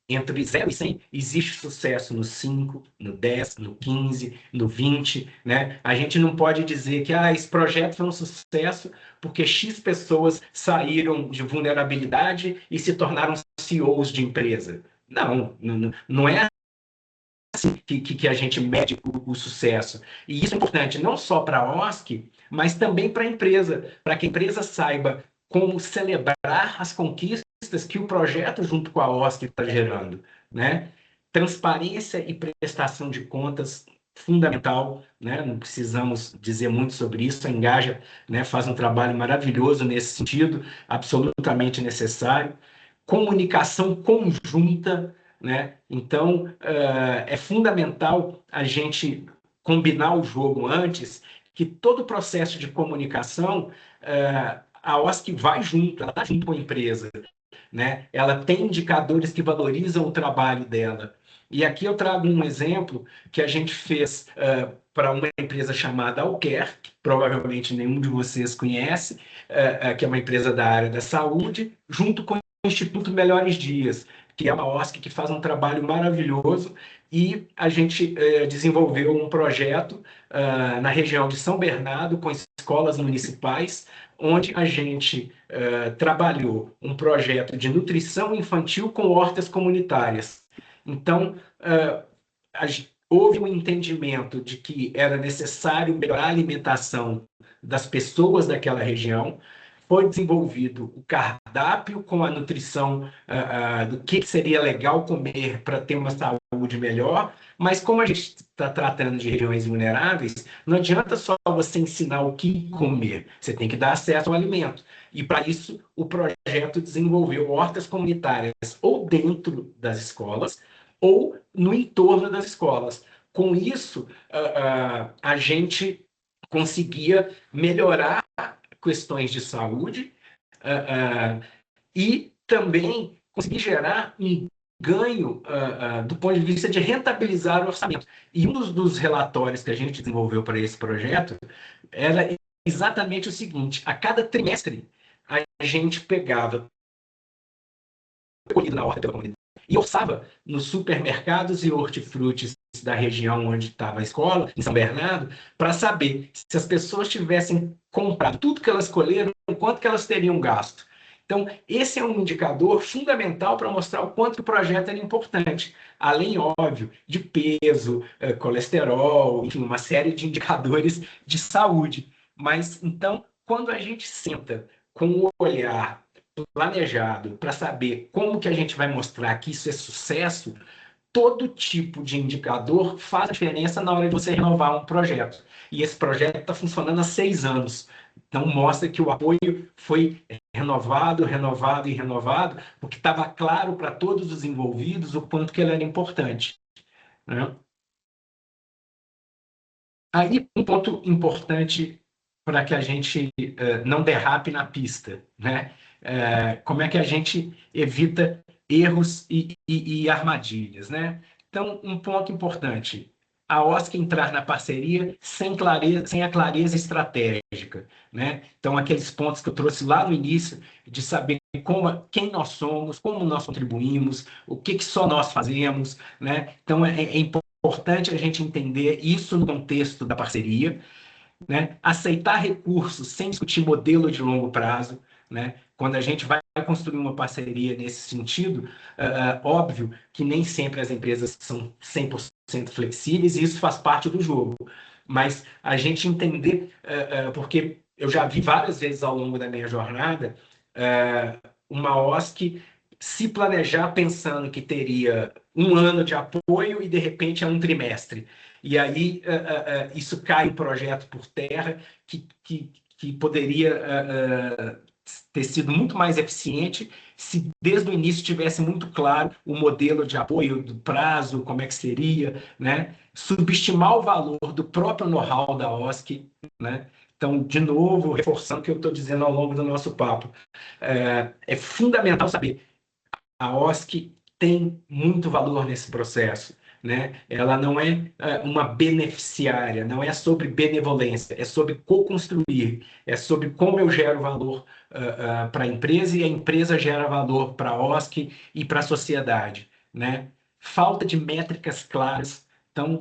Entre 0 e 100, existe sucesso no 5, no 10, no 15, no 20, né? A gente não pode dizer que esse projeto foi um sucesso porque X pessoas saíram de vulnerabilidade e se tornaram CEOs de empresa. Não é assim que a gente mede o sucesso. E isso é importante não só para a OSC, mas também para a empresa, para que a empresa saiba como celebrar as conquistas que o projeto junto com a OSC está gerando, né? Transparência e prestação de contas fundamental, né? Não precisamos dizer muito sobre isso. A Engaja, né, faz um trabalho maravilhoso nesse sentido, absolutamente necessário. Comunicação conjunta, né? Então, é fundamental a gente combinar o jogo antes, que todo o processo de comunicação, a OSC vai junto, ela está junto com a empresa, né? Ela tem indicadores que valorizam o trabalho dela. E aqui eu trago um exemplo que a gente fez para uma empresa chamada Alcare, que provavelmente nenhum de vocês conhece, que é uma empresa da área da saúde, junto com o Instituto Melhores Dias, que é uma OSC que faz um trabalho maravilhoso, e a gente desenvolveu um projeto na região de São Bernardo, com escolas municipais, onde a gente trabalhou um projeto de nutrição infantil com hortas comunitárias. Então, houve um entendimento de que era necessário melhorar a alimentação das pessoas daquela região. Foi desenvolvido o cardápio com a nutrição do que seria legal comer para ter uma saúde melhor, mas como a gente está tratando de regiões vulneráveis, não adianta só você ensinar o que comer, você tem que dar acesso ao alimento. E para isso, o projeto desenvolveu hortas comunitárias ou dentro das escolas ou no entorno das escolas. Com isso, a gente conseguia melhorar questões de saúde e também conseguir gerar um ganho do ponto de vista de rentabilizar o orçamento. E um dos relatórios que a gente desenvolveu para esse projeto era exatamente o seguinte: a cada trimestre a gente pegava colhido na horta da comunidade e orçava nos supermercados e hortifrutis da região onde estava a escola, em São Bernardo, para saber se as pessoas tivessem comprado tudo que elas colheram, quanto que elas teriam gasto. Então, esse é um indicador fundamental para mostrar o quanto o projeto era importante, além, óbvio, de peso, colesterol, enfim, uma série de indicadores de saúde. Mas, então, quando a gente senta com o olhar planejado para saber como que a gente vai mostrar que isso é sucesso, todo tipo de indicador faz diferença na hora de você renovar um projeto. E esse projeto está funcionando há 6 anos. Então, mostra que o apoio foi renovado, renovado e renovado, porque estava claro para todos os envolvidos o quanto que ele era importante, né? Aí, um ponto importante para que a gente não derrape na pista, né? Como é que a gente evita erros e armadilhas, né? Então, um ponto importante: a OSC entrar na parceria sem a clareza estratégica, né? Então, aqueles pontos que eu trouxe lá no início, de saber quem nós somos, como nós contribuímos, o que só nós fazemos, né? Então, é importante a gente entender isso no contexto da parceria, né? Aceitar recursos sem discutir modelo de longo prazo, né? Quando a gente vai construir uma parceria nesse sentido, óbvio que nem sempre as empresas são 100% flexíveis, e isso faz parte do jogo. Mas a gente entender, porque eu já vi várias vezes ao longo da minha jornada, uma OSC se planejar pensando que teria um ano de apoio e, de repente, é um trimestre. E aí isso cai um projeto por terra que poderia ter sido muito mais eficiente se desde o início tivesse muito claro o modelo de apoio, do prazo, como é que seria, né? Subestimar o valor do próprio know-how da OSC, né? Então, de novo, reforçando o que eu estou dizendo ao longo do nosso papo, é fundamental saber: a OSC tem muito valor nesse processo, né? Ela não é uma beneficiária, não é sobre benevolência, é sobre co-construir, é sobre como eu gero valor para a empresa e a empresa gera valor para a OSC e para a sociedade, né? Falta de métricas claras. Então,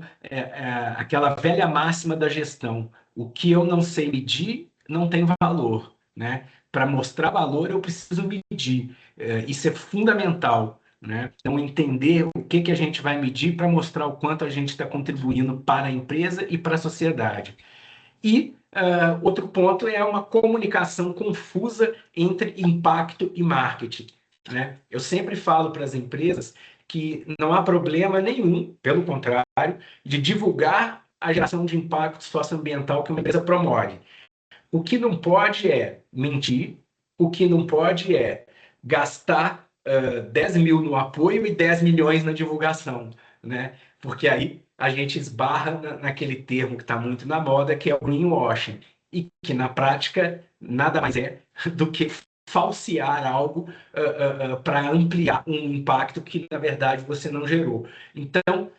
aquela velha máxima da gestão: o que eu não sei medir não tem valor, né? Para mostrar valor, eu preciso medir. Isso é fundamental, né? Então, entender o que a gente vai medir para mostrar o quanto a gente está contribuindo para a empresa e para a sociedade. E outro ponto é uma comunicação confusa entre impacto e marketing, né? Eu sempre falo para as empresas que não há problema nenhum, pelo contrário, de divulgar a geração de impacto socioambiental que uma empresa promove. O que não pode é mentir, o que não pode é gastar 10 mil no apoio e 10 milhões na divulgação, né? Porque aí a gente esbarra naquele termo que está muito na moda, que é o greenwashing, e que na prática nada mais é do que falsear algo para ampliar um impacto que na verdade você não gerou. Então,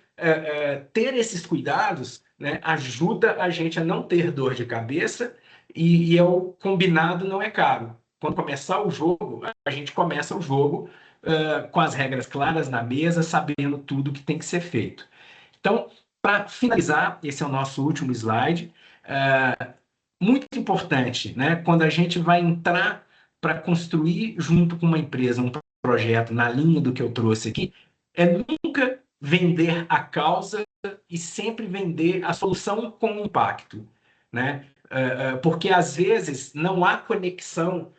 ter esses cuidados, né, ajuda a gente a não ter dor de cabeça, e o combinado não é caro. Quando começar o jogo, a gente começa o jogo com as regras claras na mesa, sabendo tudo que tem que ser feito. Então, para finalizar, esse é o nosso último slide. Muito importante, né? Quando a gente vai entrar para construir junto com uma empresa um projeto na linha do que eu trouxe aqui, é nunca vender a causa e sempre vender a solução com impacto, né? Porque às vezes não há conexão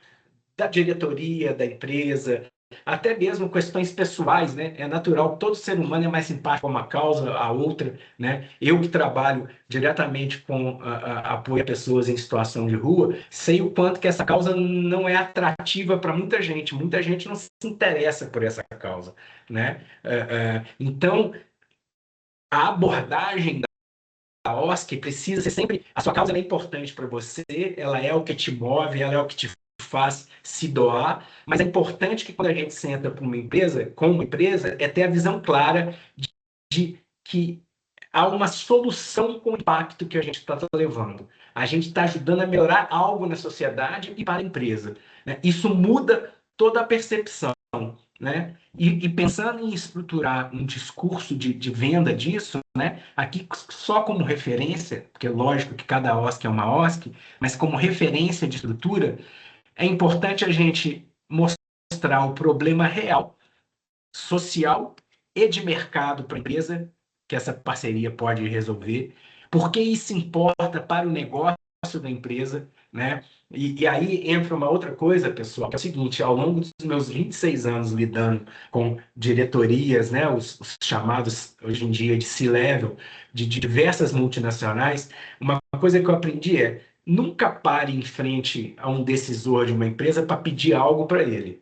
da diretoria, da empresa, até mesmo questões pessoais, né? É natural, todo ser humano é mais simpático a uma causa, a outra, né? Eu que trabalho diretamente com apoio a pessoas em situação de rua, sei o quanto que essa causa não é atrativa para muita gente não se interessa por essa causa, né? Então, a abordagem da OSC precisa ser sempre, a sua causa é importante para você, ela é o que te move, ela é o que te faz se doar, mas é importante que quando a gente senta para uma empresa, com uma empresa, é ter a visão clara de que há uma solução com o impacto que a gente está levando. A gente está ajudando a melhorar algo na sociedade e para a empresa, né? Isso muda toda a percepção, né? E pensando em estruturar um discurso de venda disso, né? Aqui só como referência, porque é lógico que cada OSC é uma OSC, mas como referência de estrutura, é importante a gente mostrar o problema real, social e de mercado para a empresa, que essa parceria pode resolver, porque isso importa para o negócio da empresa, né? E aí entra uma outra coisa, pessoal, que é o seguinte: ao longo dos meus 26 anos lidando com diretorias, né, os chamados hoje em dia de C-level, de diversas multinacionais, uma coisa que eu aprendi é: nunca pare em frente a um decisor de uma empresa para pedir algo para ele.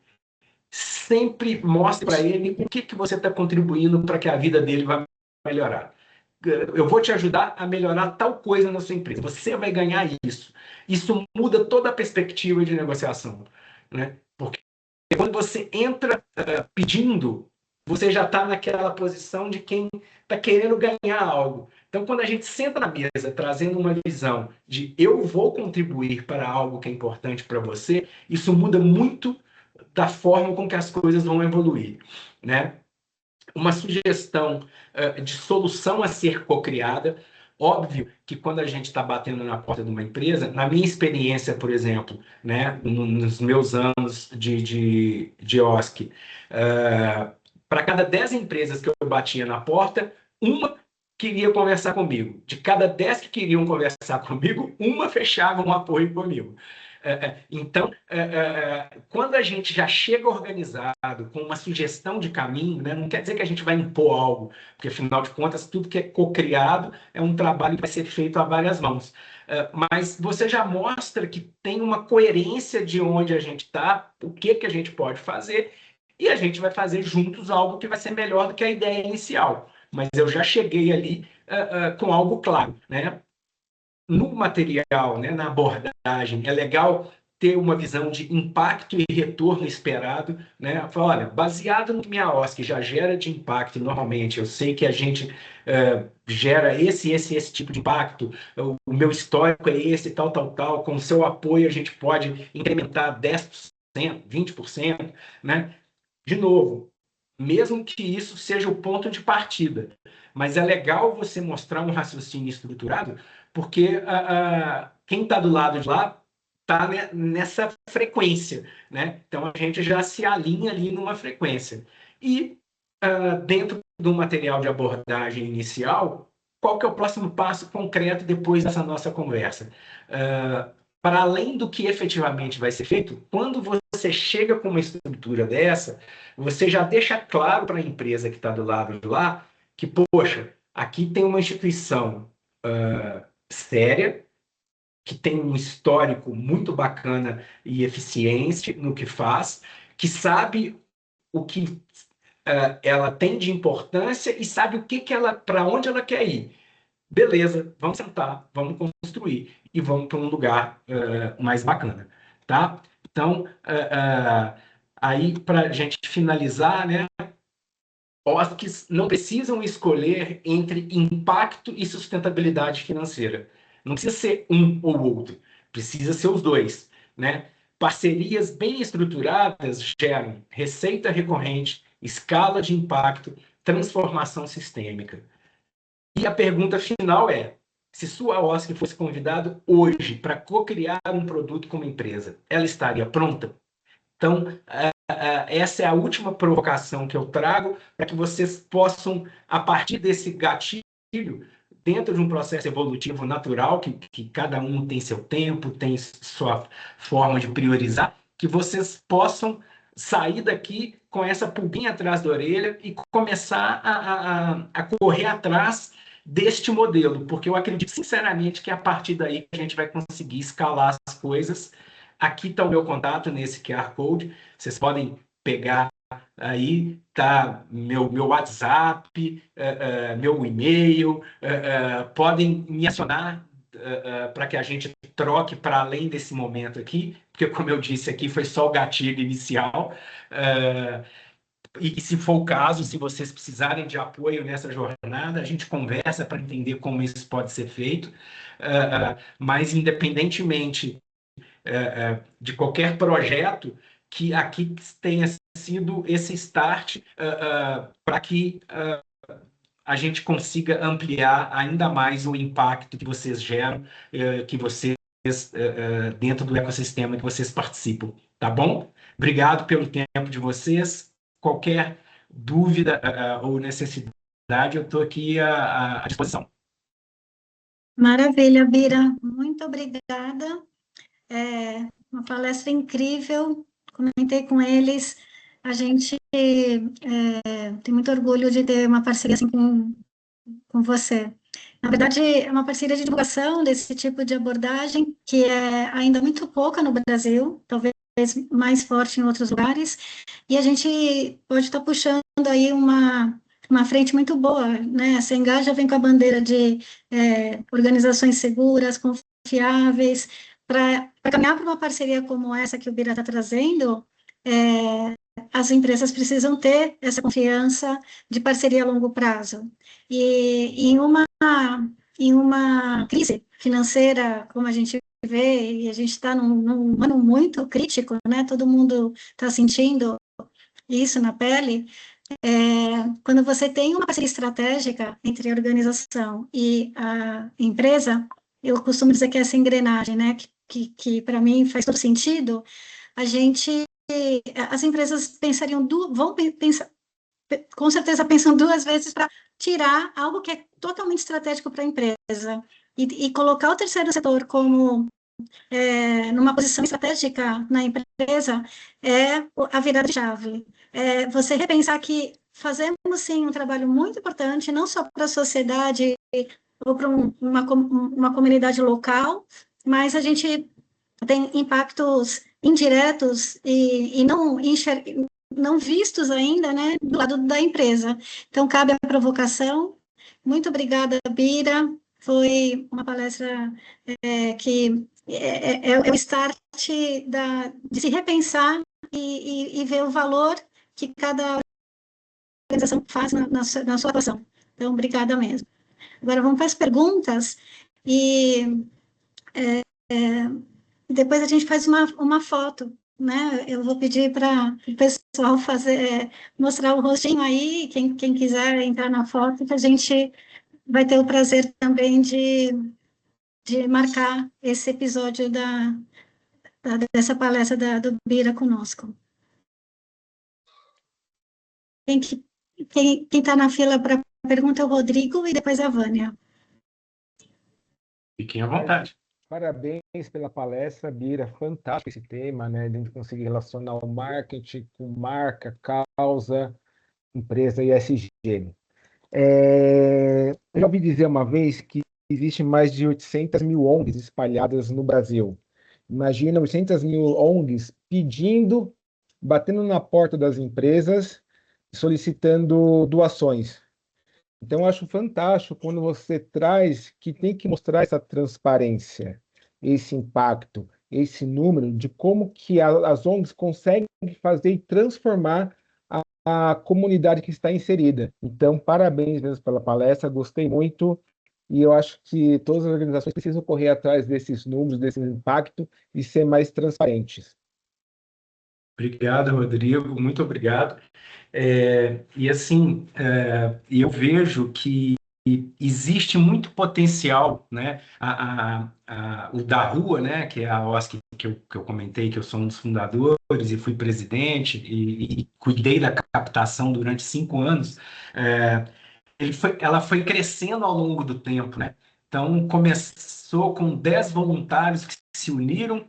Sempre mostre para ele o que você está contribuindo para que a vida dele vá melhorar. Eu vou te ajudar a melhorar tal coisa na sua empresa. Você vai ganhar isso. Isso muda toda a perspectiva de negociação, né? Porque quando você entra pedindo, você já está naquela posição de quem está querendo ganhar algo. Então, quando a gente senta na mesa trazendo uma visão de eu vou contribuir para algo que é importante para você, isso muda muito da forma com que as coisas vão evoluir, né? Uma sugestão de solução a ser cocriada. Óbvio que quando a gente está batendo na porta de uma empresa, na minha experiência, por exemplo, né, nos meus anos de OSC, para cada 10 empresas que eu batia na porta, uma queria conversar comigo. De cada 10 que queriam conversar comigo, uma fechava um apoio comigo. Então, quando a gente já chega organizado, com uma sugestão de caminho, né, não quer dizer que a gente vai impor algo, porque, afinal de contas, tudo que é co-criado é um trabalho que vai ser feito a várias mãos. Mas você já mostra que tem uma coerência de onde a gente está, o que a gente pode fazer, e a gente vai fazer juntos algo que vai ser melhor do que a ideia inicial. Mas eu já cheguei ali com algo claro, né? No material, né, na abordagem, é legal ter uma visão de impacto e retorno esperado, né? Falar, olha, baseado no que minha OSC já gera de impacto normalmente, eu sei que a gente gera esse tipo de impacto, o meu histórico é esse, tal, com o seu apoio a gente pode incrementar 10%, 20%, né? De novo, mesmo que isso seja o ponto de partida, mas é legal você mostrar um raciocínio estruturado, porque quem está do lado de lá está nessa frequência, né? Então a gente já se alinha ali numa frequência. E dentro do material de abordagem inicial, qual que é o próximo passo concreto depois dessa nossa conversa? Para além do que efetivamente vai ser feito, quando você chega com uma estrutura dessa, você já deixa claro para a empresa que está do lado de lá que, poxa, aqui tem uma instituição séria, que tem um histórico muito bacana e eficiente no que faz, que sabe o que ela tem de importância e sabe o que ela, para onde ela quer ir. Beleza, vamos sentar, vamos construir e vamos para um lugar mais bacana, tá? Então, aí para a gente finalizar, né? OSCs não precisam escolher entre impacto e sustentabilidade financeira. Não precisa ser um ou outro, precisa ser os dois, né? Parcerias bem estruturadas geram receita recorrente, escala de impacto, transformação sistêmica. E a pergunta final é: se sua OSC fosse convidado hoje para co-criar um produto com uma empresa, ela estaria pronta? Então, essa é a última provocação que eu trago para que vocês possam, a partir desse gatilho dentro de um processo evolutivo natural, que cada um tem seu tempo, tem sua forma de priorizar, que vocês possam sair daqui com essa pulguinha atrás da orelha e começar a correr atrás deste modelo, porque eu acredito sinceramente que é a partir daí que a gente vai conseguir escalar as coisas. Aqui está o meu contato nesse QR Code, vocês podem pegar aí, tá meu WhatsApp, meu e-mail, podem me acionar para que a gente troque para além desse momento aqui, porque, como eu disse aqui, foi só o gatilho inicial. E se for o caso, se vocês precisarem de apoio nessa jornada, a gente conversa para entender como isso pode ser feito. Mas, independentemente de qualquer projeto, que aqui tenha sido esse start para que a gente consiga ampliar ainda mais o impacto que vocês geram, que vocês dentro do ecossistema que vocês participam, tá bom? Obrigado pelo tempo de vocês. Qualquer dúvida ou necessidade, eu estou aqui à disposição. Maravilha, Bira. Muito obrigada. Uma palestra incrível. Comentei com eles. A gente tem muito orgulho de ter uma parceria assim com você. Na verdade, é uma parceria de divulgação desse tipo de abordagem, que é ainda muito pouca no Brasil, talvez mais forte em outros lugares, e a gente pode estar puxando aí uma frente muito boa, né? A Sengá já vem com a bandeira de organizações seguras, confiáveis, para caminhar para uma parceria como essa que o Bira está trazendo, as empresas precisam ter essa confiança de parceria a longo prazo. E em uma crise financeira, como a gente vê, e a gente está num ano muito crítico, né? Todo mundo está sentindo isso na pele. Quando você tem uma parceria estratégica entre a organização e a empresa, eu costumo dizer que é essa engrenagem, né? Que para mim faz todo sentido. As empresas vão pensar, com certeza pensam duas vezes para tirar algo que é totalmente estratégico para a empresa e colocar o terceiro setor como numa posição estratégica na empresa é a virada de chave. Você repensar que fazemos, sim, um trabalho muito importante, não só para a sociedade ou para uma comunidade local, mas a gente tem impactos indiretos e não vistos ainda, né, do lado da empresa. Então, cabe a provocação. Muito obrigada, Bira. Foi uma palestra que é o start de se repensar e ver o valor que cada organização faz na sua atuação. Então, obrigada mesmo. Agora, vamos para as perguntas e depois a gente faz uma foto, né? Eu vou pedir para o pessoal mostrar o rostinho aí, quem quiser entrar na foto, que a gente vai ter o prazer também de marcar esse episódio dessa palestra do Bira conosco. Quem está na fila para pergunta é o Rodrigo e depois a Vânia. Fiquem à vontade. Parabéns pela palestra, Bira. Fantástico esse tema, né? De a gente conseguir relacionar o marketing com marca, causa, empresa e ESG. Eu já ouvi dizer uma vez que existe mais de 800 mil ONGs espalhadas no Brasil. Imagina 800 mil ONGs batendo na porta das empresas, solicitando doações. Então, eu acho fantástico quando você traz que tem que mostrar essa transparência, esse impacto, esse número de como que as ONGs conseguem fazer e transformar a comunidade que está inserida. Então, parabéns mesmo pela palestra, gostei muito, e eu acho que todas as organizações precisam correr atrás desses números, desse impacto e ser mais transparentes. Obrigado, Rodrigo, muito obrigado. E assim, eu vejo que existe muito potencial, né? O da Rua, né? Que é a OSC que eu comentei, que eu sou um dos fundadores e fui presidente e cuidei da captação durante 5 anos. ela foi crescendo ao longo do tempo, né? Então, começou com 10 voluntários que se uniram,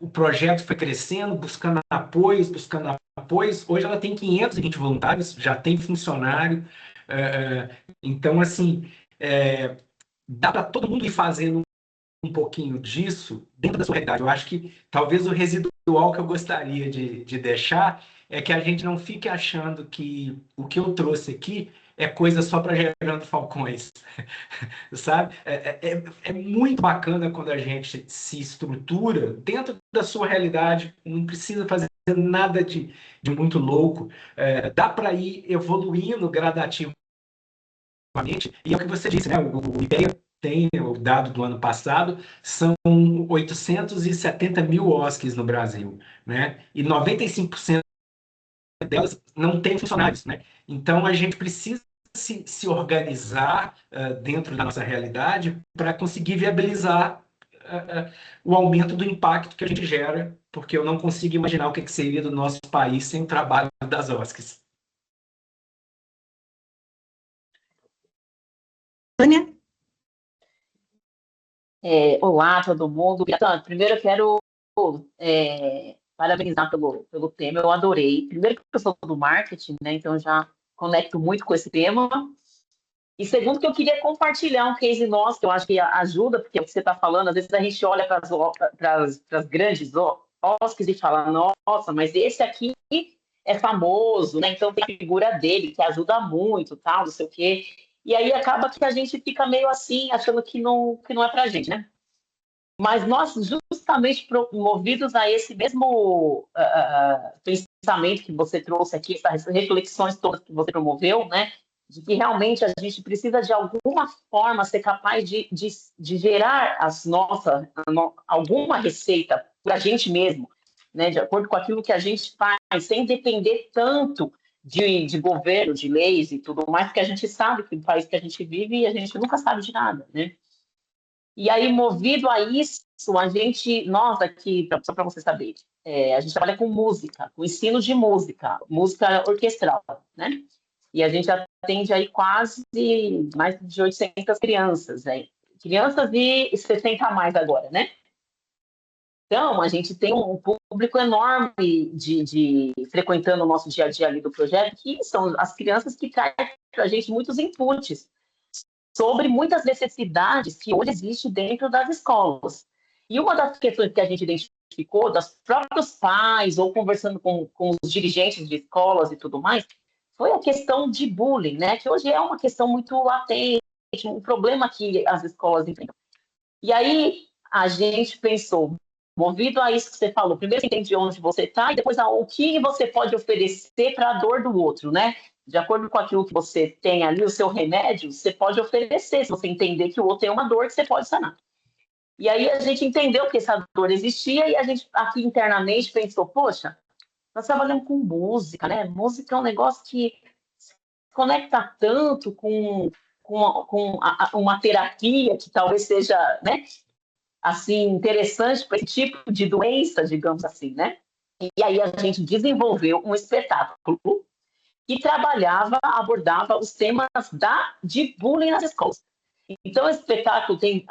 o projeto foi crescendo, buscando apoios, buscando apoios. Hoje ela tem 520 voluntários, já tem funcionário. Então, assim, dá para todo mundo ir fazendo um pouquinho disso dentro da sua realidade. Eu acho que talvez o residual que eu gostaria de deixar é que a gente não fique achando que o que eu trouxe aqui é coisa só para Gerando Falcões, sabe? É muito bacana quando a gente se estrutura dentro da sua realidade, não precisa fazer nada de muito louco, dá para ir evoluindo gradativamente, e é o que você disse, né? O IDEA tem o dado do ano passado, são 870 mil OSCs no Brasil, né? E 95% delas não têm funcionários, né? Então a gente precisa se organizar dentro da nossa realidade para conseguir viabilizar o aumento do impacto que a gente gera, porque eu não consigo imaginar o que seria do nosso país sem o trabalho das OSCs. Tânia? Olá, todo mundo. Então, primeiro eu quero parabenizar pelo tema, eu adorei. Primeiro, porque eu sou do marketing, né? Então já conecto muito com esse tema. E segundo, que eu queria compartilhar um case nosso, que eu acho que ajuda, porque é o que você está falando, às vezes a gente olha para as grandes OSCs e fala, nossa, mas esse aqui é famoso, né? Então tem a figura dele que ajuda muito, tal, não sei o quê. E aí acaba que a gente fica meio assim, achando que não é para a gente, né? Mas nós, justamente movidos a esse mesmo pensamento que você trouxe aqui, essas reflexões todas que você promoveu, né? De que realmente a gente precisa, de alguma forma, ser capaz de gerar alguma receita para a gente mesmo, né? De acordo com aquilo que a gente faz, sem depender tanto de governo, de leis e tudo mais, porque a gente sabe que o país que a gente vive e a gente nunca sabe de nada, né? E aí, movido a isso, nós aqui, só para você saber, a gente trabalha com música, com ensino de música, música orquestral, né? E a gente atende aí quase mais de 800 crianças, né? Crianças e 60 a mais agora, né? Então, a gente tem um público enorme de frequentando o nosso dia a dia ali do projeto, que são as crianças que trazem para a gente muitos inputs sobre muitas necessidades que hoje existem dentro das escolas. E uma das questões que a gente identificou, dos próprios pais, ou conversando com os dirigentes de escolas e tudo mais, foi a questão de bullying, né? Que hoje é uma questão muito latente, um problema que as escolas enfrentam. E aí a gente pensou, movido a isso que você falou, primeiro você entende onde você está, e depois o que você pode oferecer para a dor do outro, né? De acordo com aquilo que você tem ali, o seu remédio, você pode oferecer, se você entender que o outro tem uma dor que você pode sanar. E aí a gente entendeu que essa dor existia e a gente aqui internamente pensou, poxa, nós trabalhamos com música, né? Música é um negócio que se conecta tanto com uma terapia que talvez seja, né, assim, interessante para esse tipo de doença, digamos assim, né? E aí a gente desenvolveu um espetáculo que abordava os temas de bullying nas escolas. Então, esse espetáculo tem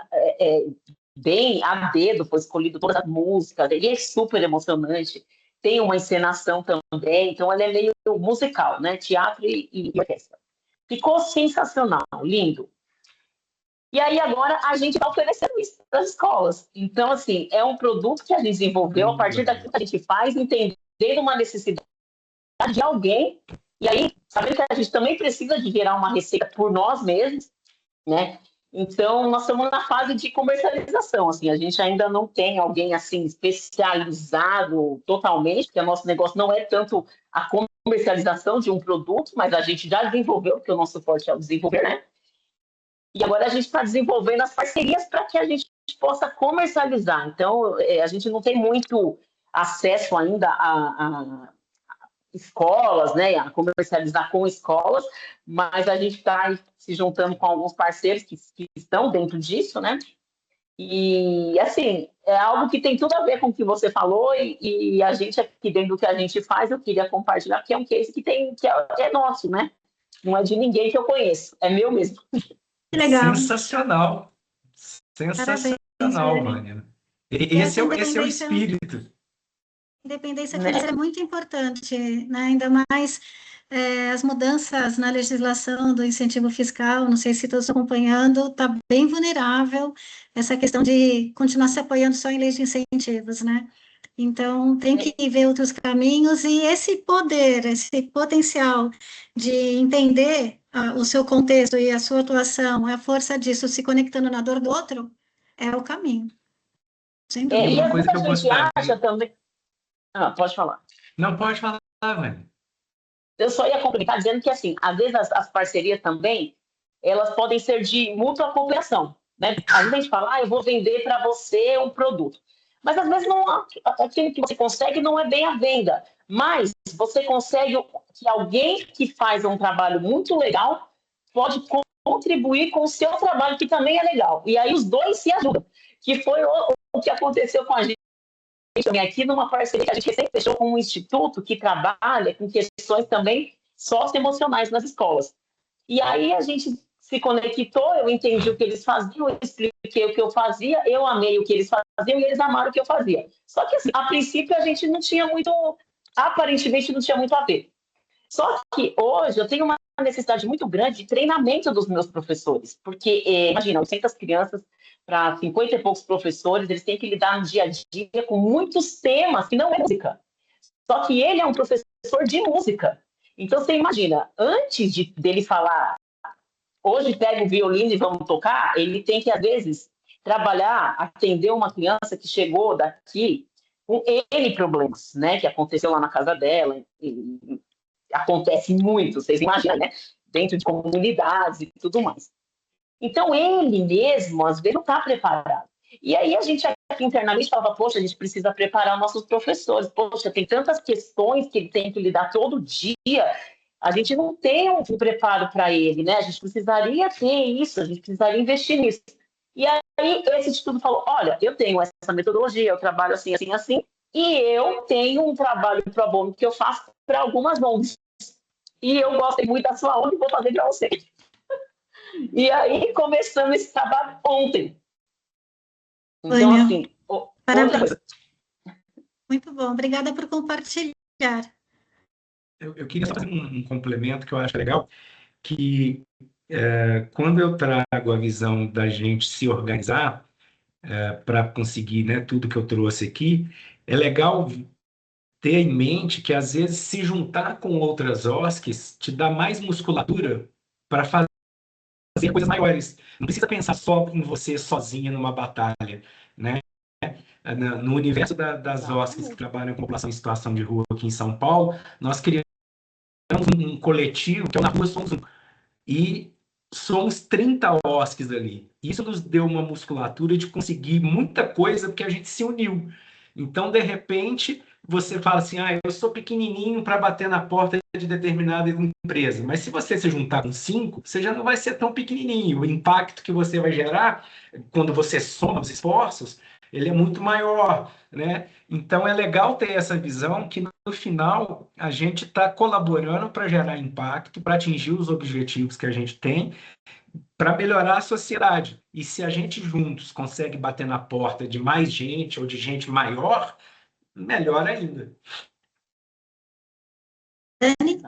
bem a dedo, foi escolhido todas as músicas, ele é super emocionante, tem uma encenação também, então ele é meio musical, né? Teatro e orquestra. Ficou sensacional, lindo. E aí agora a gente está oferecendo isso para as escolas. Então, assim, é um produto que a gente desenvolveu a partir daquilo que a gente faz, entendendo uma necessidade de alguém. E aí, sabendo que a gente também precisa de gerar uma receita por nós mesmos, né? Então, nós estamos na fase de comercialização. Assim, a gente ainda não tem alguém assim especializado totalmente, porque o nosso negócio não é tanto a comercialização de um produto, mas a gente já desenvolveu, porque o nosso forte é o desenvolver, né? E agora a gente está desenvolvendo as parcerias para que a gente possa comercializar. Então, a gente não tem muito acesso ainda a escolas, né, a comercializar com escolas, mas a gente está se juntando com alguns parceiros que estão dentro disso, né? E, assim, é algo que tem tudo a ver com o que você falou e a gente aqui dentro do que a gente faz, eu queria compartilhar, que é um case que é nosso, né? Não é de ninguém que eu conheço, é meu mesmo. Que legal. Sensacional. Parabéns, Sensacional, Vânia. Vânia. E essa Esse é o independência, espírito. independência Né? financeira é muito importante, né? Ainda mais as mudanças na legislação do incentivo fiscal, não sei se todos estão acompanhando, está bem vulnerável essa questão de continuar se apoiando só em leis de incentivos, né? Então, tem que ver outros caminhos e esse poder, esse potencial de entender o seu contexto e a sua atuação, a força disso se conectando na dor do outro, é o caminho, sem E E dúvida. uma às vezes coisa que a eu gente acha gostaria. também. Pode falar. Não pode falar, Vânia. Eu só ia complementar dizendo que, assim, às vezes as parcerias também, elas podem ser de mútua cooperação, né? Às vezes a gente fala, eu vou vender para você um produto. Mas, às vezes, não, aquilo que você consegue não é bem a venda. Mas você consegue que alguém que faz um trabalho muito legal pode contribuir com o seu trabalho, que também é legal. E aí os dois se ajudam. Que foi o que aconteceu com a gente aqui numa parceria que a gente recém fechou com um instituto que trabalha com questões também socioemocionais nas escolas. E aí a gente se conectou, eu entendi o que eles faziam, eu expliquei o que eu fazia, eu amei o que eles faziam e eles amaram o que eu fazia. Só que, assim, a princípio, a gente não tinha muito, aparentemente, não tinha muito a ver. Só que hoje eu tenho uma necessidade muito grande de treinamento dos meus professores, porque, imagina, 800 crianças para 50 e poucos professores, eles têm que lidar no dia a dia com muitos temas que não é música. Só que ele é um professor de música. Então, você imagina, antes dele falar, hoje pega o violino e vamos tocar, ele tem que, às vezes, trabalhar, atender uma criança que chegou daqui com N problemas, né, que aconteceu lá na casa dela, e acontece muito, vocês imaginam, né? Dentro de comunidades e tudo mais. Então, ele mesmo, às vezes, não está preparado. E aí a gente aqui internamente falava, poxa, a gente precisa preparar nossos professores. Poxa, tem tantas questões que ele tem que lidar todo dia. A gente não tem um preparo para ele, né? A gente precisaria ter isso, a gente precisaria investir nisso. E aí esse instituto falou, olha, eu tenho essa metodologia, eu trabalho assim, assim, assim, e eu tenho um trabalho pro bono que eu faço para algumas ONGs. E eu gostei muito da sua ONG e vou fazer para você. E aí começamos esse trabalho ontem. Então, Vânia, assim, outra parabéns. coisa. Muito bom. Obrigada por compartilhar. Eu queria só fazer um complemento que eu acho legal, que quando eu trago a visão da gente se organizar para conseguir, né, tudo que eu trouxe aqui, é legal ter em mente que, às vezes, se juntar com outras OSCs te dá mais musculatura para fazer coisas maiores. Não precisa pensar só em você sozinha numa batalha, né? No universo das OSCs que trabalham com população em situação de rua aqui em São Paulo, nós criamos um coletivo que é o Na Rua Somos Um. E somos 30 OSCs ali. Isso nos deu uma musculatura de conseguir muita coisa porque a gente se uniu. Então, de repente, você fala assim, eu sou pequenininho para bater na porta de determinada empresa. Mas se você se juntar com 5, você já não vai ser tão pequenininho. O impacto que você vai gerar, quando você soma os esforços, ele é muito maior, né? Então, é legal ter essa visão que, no final, a gente está colaborando para gerar impacto, para atingir os objetivos que a gente tem, para melhorar a sociedade. E se a gente juntos consegue bater na porta de mais gente ou de gente maior, melhor ainda. Dani?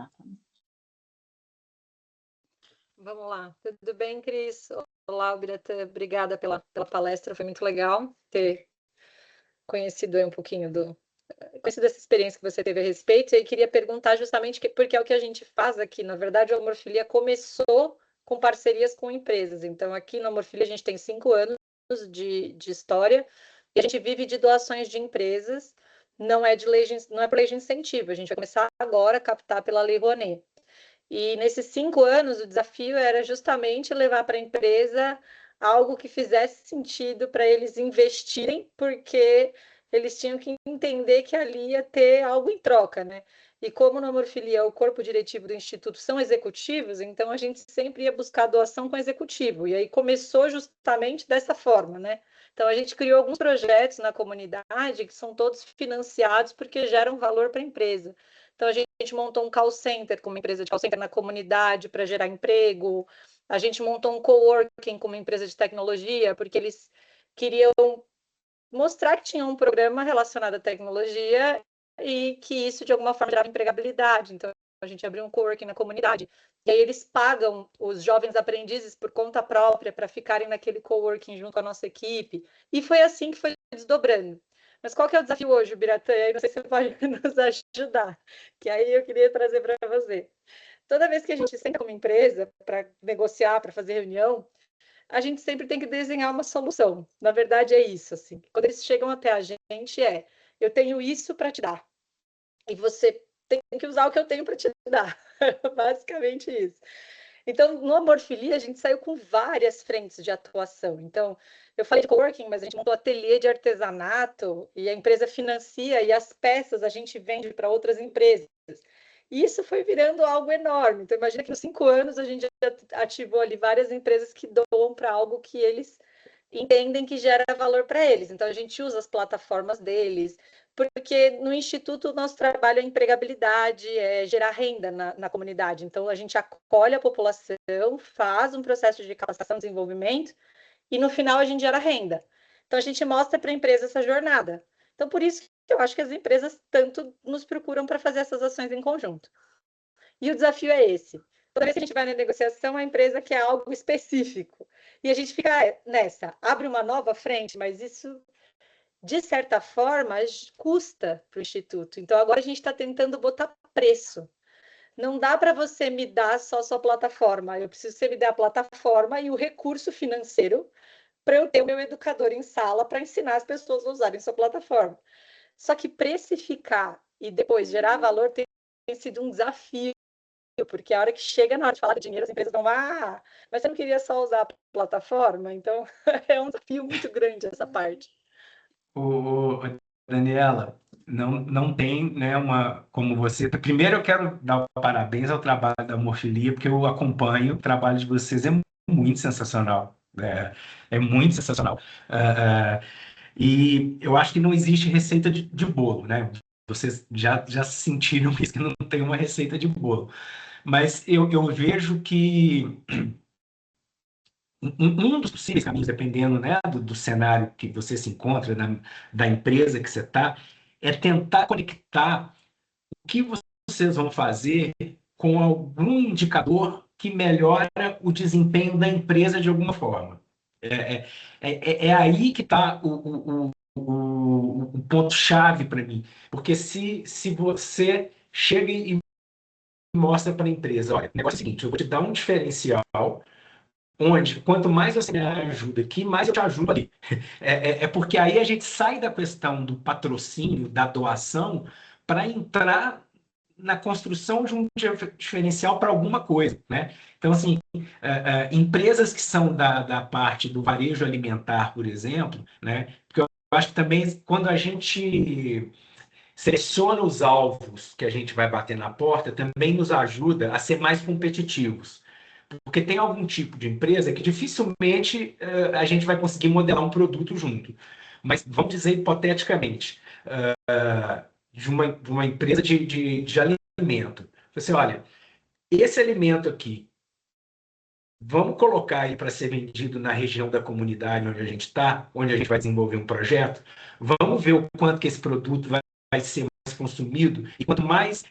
Vamos lá. Tudo bem, Cris? Olá, Biratan. Obrigada pela palestra. Foi muito legal ter conhecido um pouquinho conhecido essa experiência que você teve a respeito. E eu queria perguntar justamente porque é o que a gente faz aqui. Na verdade, a Amorfilia começou com parcerias com empresas. Então, aqui na Amorfilia, a gente tem 5 anos de história e a gente vive de doações de empresas. Não é por lei de incentivo. A gente vai começar agora a captar pela Lei Rouanet. E nesses 5 anos, o desafio era justamente levar para a empresa algo que fizesse sentido para eles investirem, porque eles tinham que entender que ali ia ter algo em troca, né? E como na Amorfilia o corpo diretivo do Instituto são executivos, então a gente sempre ia buscar doação com executivo. E aí começou justamente dessa forma, né? Então a gente criou alguns projetos na comunidade que são todos financiados porque geram valor para a empresa. Então, a gente montou um call center com uma empresa de call center na comunidade para gerar emprego. A gente montou um coworking com uma empresa de tecnologia, porque eles queriam mostrar que tinha um programa relacionado à tecnologia e que isso, de alguma forma, gerava empregabilidade. Então, a gente abriu um coworking na comunidade. E aí eles pagam os jovens aprendizes por conta própria para ficarem naquele coworking junto com a nossa equipe. E foi assim que foi desdobrando. Mas qual que é o desafio hoje, Biratã? Aí não sei se você pode nos ajudar, que aí eu queria trazer para você. Toda vez que a gente senta como empresa para negociar, para fazer reunião, a gente sempre tem que desenhar uma solução. Na verdade, é isso, assim. Quando eles chegam até a gente, eu tenho isso para te dar. E você tem que usar o que eu tenho para te dar. Basicamente isso. Então, no Amorfilia, a gente saiu com várias frentes de atuação. Então, eu falei de coworking, mas a gente montou ateliê de artesanato e a empresa financia e as peças a gente vende para outras empresas. E isso foi virando algo enorme. Então, imagina que nos 5 anos a gente ativou ali várias empresas que doam para algo que eles entendem que gera valor para eles. Então, a gente usa as plataformas deles, porque no Instituto o nosso trabalho é empregabilidade, é gerar renda na comunidade. Então, a gente acolhe a população, faz um processo de capacitação e desenvolvimento, e no final a gente gera renda. Então, a gente mostra para a empresa essa jornada. Então, por isso que eu acho que as empresas tanto nos procuram para fazer essas ações em conjunto. E o desafio é esse. Toda vez que a gente vai na negociação, a empresa quer algo específico. E a gente fica nessa, abre uma nova frente, mas isso, de certa forma, custa para o Instituto. Então, agora a gente está tentando botar preço. Não dá para você me dar só sua plataforma. Eu preciso que você me dê a plataforma e o recurso financeiro para eu ter o meu educador em sala para ensinar as pessoas a usarem sua plataforma. Só que precificar e depois gerar valor tem sido um desafio, porque a hora que chega na hora de falar de dinheiro, as empresas vão, mas você não queria só usar a plataforma? Então, é um desafio muito grande essa parte. Daniela, não tem, né, como você. Primeiro, eu quero dar parabéns ao trabalho da Amorfilia, porque eu acompanho o trabalho de vocês, é muito sensacional. É muito sensacional. E eu acho que não existe receita de bolo, né? Vocês já sentiram isso, que não tem uma receita de bolo. Mas eu vejo que um dos possíveis caminhos, dependendo, né, do cenário que você se encontra, da empresa que você está, é tentar conectar o que vocês vão fazer com algum indicador que melhora o desempenho da empresa de alguma forma. É aí que está o ponto-chave para mim. Porque se você chega e mostra para a empresa, olha, o negócio é o seguinte, eu vou te dar um diferencial onde, quanto mais você me ajuda aqui, mais eu te ajudo ali. Porque aí a gente sai da questão do patrocínio, da doação, para entrar na construção de um diferencial para alguma coisa, né? Então, assim, empresas que são da parte do varejo alimentar, por exemplo, né? Porque eu acho que também, quando a gente seleciona os alvos que a gente vai bater na porta, também nos ajuda a ser mais competitivos. Porque tem algum tipo de empresa que dificilmente a gente vai conseguir modelar um produto junto. Mas vamos dizer hipoteticamente, de uma empresa de alimento. Você olha, esse alimento aqui, vamos colocar aí para ser vendido na região da comunidade onde a gente está, onde a gente vai desenvolver um projeto, vamos ver o quanto que esse produto vai ser mais consumido, e quanto mais,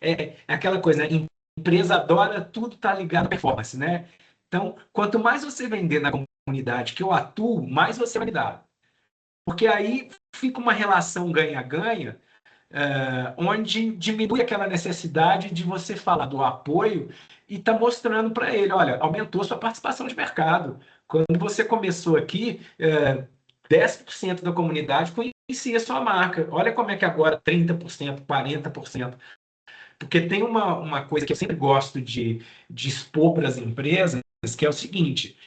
aquela coisa, né? Empresa adora, tudo está ligado à performance, né? Então, quanto mais você vender na comunidade que eu atuo, mais você vai me dar. Porque aí fica uma relação ganha-ganha, onde diminui aquela necessidade de você falar do apoio e tá mostrando para ele, olha, aumentou sua participação de mercado. Quando você começou aqui, 10% da comunidade conhecia a sua marca. Olha como é que agora 30%, 40%. Porque tem uma coisa que eu sempre gosto de expor para as empresas, que é o seguinte,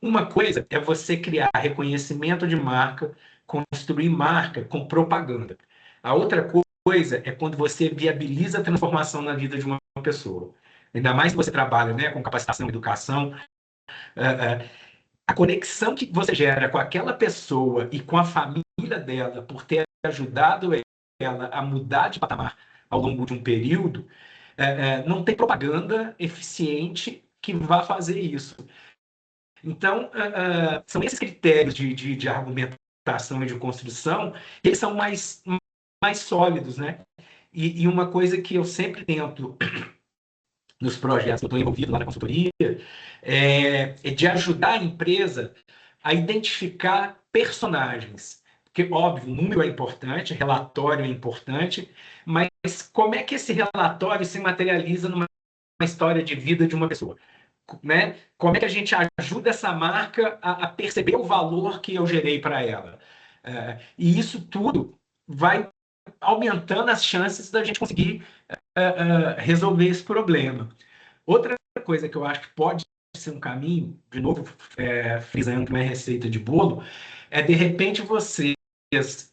uma coisa é você criar reconhecimento de marca, construir marca com propaganda. A outra coisa é quando você viabiliza a transformação na vida de uma pessoa. Ainda mais se você trabalha, né, com capacitação, educação, a conexão que você gera com aquela pessoa e com a família dela por ter ajudado ela a mudar de patamar, ao longo de um período, não tem propaganda eficiente que vá fazer isso. Então, são esses critérios de argumentação e de construção, eles são mais sólidos, né? E uma coisa que eu sempre tento nos projetos que eu estou envolvido lá na consultoria é de ajudar a empresa a identificar personagens. Porque, óbvio, o número é importante, relatório é importante, mas como é que esse relatório se materializa numa história de vida de uma pessoa? Né? Como é que a gente ajuda essa marca a perceber o valor que eu gerei para ela? E isso tudo vai aumentando as chances da gente conseguir resolver esse problema. Outra coisa que eu acho que pode ser um caminho, de novo, frisando que não é receita de bolo, é de repente vocês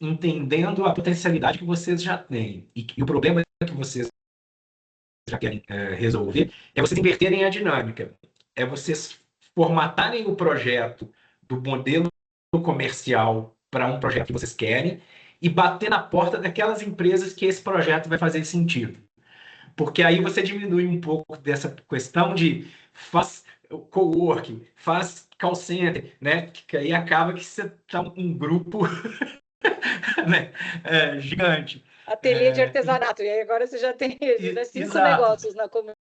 entendendo a potencialidade que vocês já têm e o problema que vocês já querem resolver, é vocês inverterem a dinâmica. É vocês formatarem o projeto do modelo comercial para um projeto que vocês querem e bater na porta daquelas empresas que esse projeto vai fazer sentido. Porque aí você diminui um pouco dessa questão de faz coworking, faz call center, né? Que aí acaba que você está um grupo né? Gigante. Ateliê de artesanato, e aí agora você já tem 5 negócios na comunidade.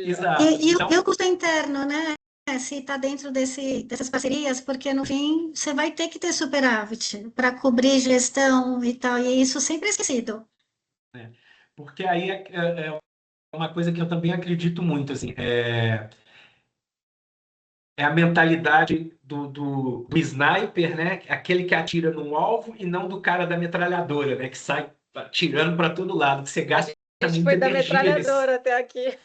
Exato. E o custo interno, né? Se está dentro dessas parcerias, porque no fim você vai ter que ter superávit para cobrir gestão e tal, e isso sempre é esquecido. Porque aí é uma coisa que eu também acredito muito, assim, é a mentalidade do sniper, né? Aquele que atira no alvo e não do cara da metralhadora, né? Que sai atirando para todo lado, que você gasta A gente muita foi da energia metralhadora até aqui.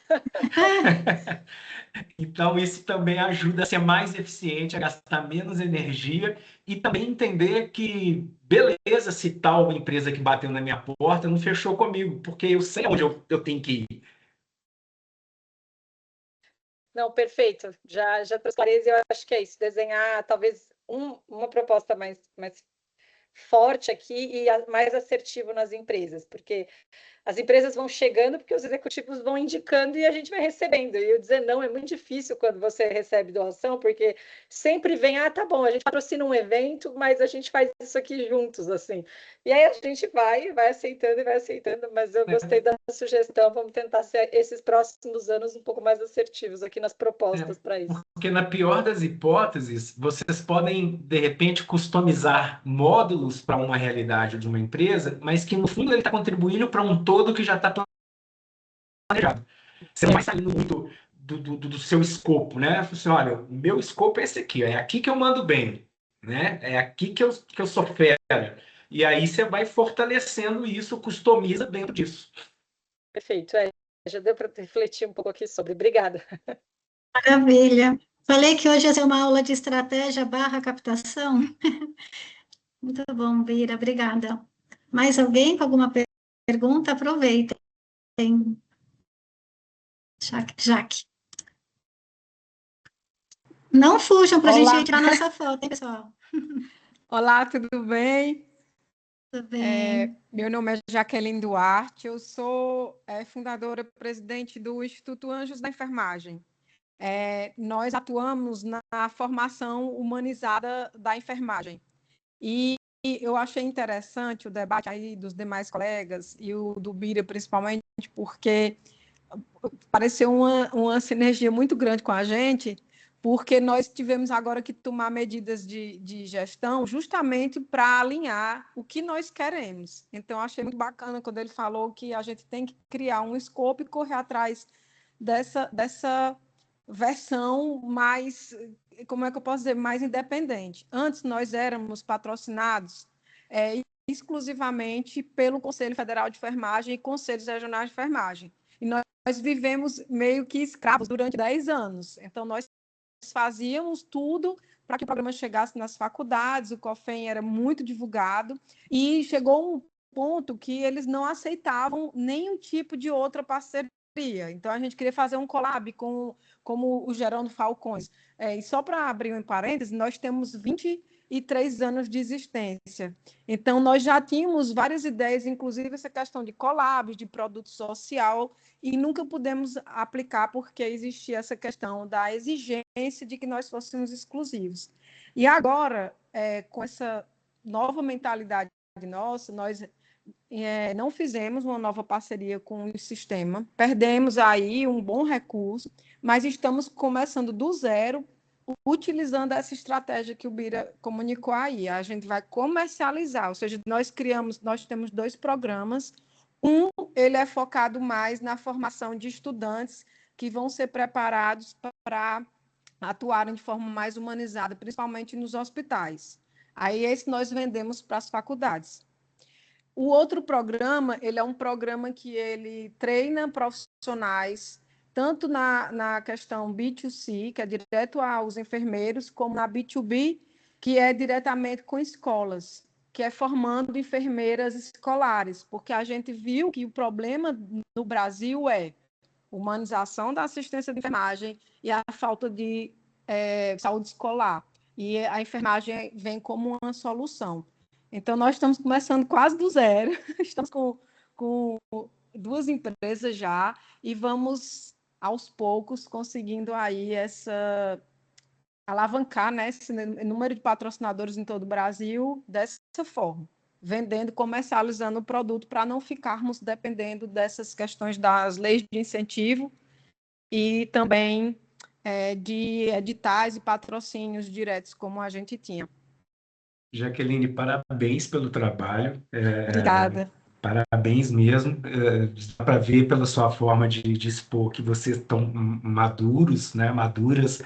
Então, isso também ajuda a ser mais eficiente, a gastar menos energia e também entender que, beleza, se tal empresa que bateu na minha porta não fechou comigo, porque eu sei onde eu tenho que ir. Não, perfeito. Já transparece, eu acho que é isso. Desenhar talvez uma proposta mais forte aqui e mais assertivo nas empresas, porque as empresas vão chegando porque os executivos vão indicando e a gente vai recebendo. E eu dizer não é muito difícil quando você recebe doação, porque sempre vem, tá bom, a gente patrocina um evento, mas a gente faz isso aqui juntos, assim. E aí a gente vai aceitando, mas eu gostei da sugestão, vamos tentar ser esses próximos anos um pouco mais assertivos aqui nas propostas para isso. Porque na pior das hipóteses, vocês podem, de repente, customizar módulos para uma realidade de uma empresa, mas que no fundo ele está contribuindo para um todo que já está planejado. Você não vai saindo muito do seu escopo, né? Assim, olha, o meu escopo é esse aqui, é aqui que eu mando bem, né? É aqui que eu sou fera. E aí você vai fortalecendo isso, customiza dentro disso. Perfeito, já deu para refletir um pouco aqui sobre. Obrigada. Maravilha. Falei que hoje ia ser uma aula de estratégia / captação. Muito bom, Bira, obrigada. Mais alguém com alguma pergunta? Aproveitem. Jaque. Não fujam para a gente tirar nossa foto, hein, pessoal? Olá, tudo bem? Tudo bem. Meu nome é Jaqueline Duarte, eu sou fundadora e presidente do Instituto Anjos da Enfermagem. Nós atuamos na formação humanizada da enfermagem. E eu achei interessante o debate aí dos demais colegas, e o do Bira principalmente, porque pareceu uma sinergia muito grande com a gente, porque nós tivemos agora que tomar medidas de gestão justamente para alinhar o que nós queremos. Então, achei muito bacana quando ele falou que a gente tem que criar um escopo e correr atrás dessa versão mais, como é que eu posso dizer, mais independente. Antes, nós éramos patrocinados exclusivamente pelo Conselho Federal de Enfermagem e Conselhos Regionais de Enfermagem. E nós vivemos meio que escravos durante 10 anos. Então, nós fazíamos tudo para que o programa chegasse nas faculdades, o COFEM era muito divulgado, e chegou um ponto que eles não aceitavam nenhum tipo de outra parceria. Então, a gente queria fazer um collab como o Gerando Falcões. E só para abrir um parênteses, nós temos 20 e 3 anos de existência. Então, nós já tínhamos várias ideias, inclusive essa questão de collabs, de produto social, e nunca pudemos aplicar porque existia essa questão da exigência de que nós fôssemos exclusivos. E agora, com essa nova mentalidade nossa, nós não fizemos uma nova parceria com o sistema, perdemos aí um bom recurso, mas estamos começando do zero, utilizando essa estratégia que o Bira comunicou aí. A gente vai comercializar, ou seja, nós temos 2 programas. Ele é focado mais na formação de estudantes que vão ser preparados para atuarem de forma mais humanizada, principalmente nos hospitais. Aí esse nós vendemos para as faculdades. O outro programa, ele é um programa que ele treina profissionais, tanto na questão B2C, que é direto aos enfermeiros, como na B2B, que é diretamente com escolas, que é formando enfermeiras escolares, porque a gente viu que o problema no Brasil é humanização da assistência de enfermagem e a falta de saúde escolar. E a enfermagem vem como uma solução. Então, nós estamos começando quase do zero, estamos com 2 empresas já, e vamos, aos poucos, conseguindo aí alavancar, né, esse número de patrocinadores em todo o Brasil dessa forma, vendendo, comercializando o produto para não ficarmos dependendo dessas questões das leis de incentivo e também de editais e patrocínios diretos, como a gente tinha. Jaqueline, parabéns pelo trabalho. Obrigada. Parabéns mesmo. Dá para ver pela sua forma de expor que vocês estão maduros, né, maduras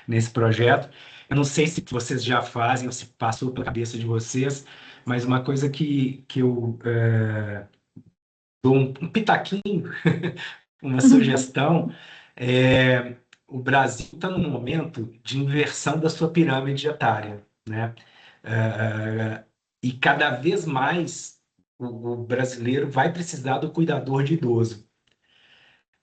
nesse projeto. Eu não sei se vocês já fazem ou se passou pela cabeça de vocês, mas uma coisa que eu dou um pitaquinho, uma sugestão, o Brasil está num momento de inversão da sua pirâmide etária, né? E cada vez mais o brasileiro vai precisar do cuidador de idoso.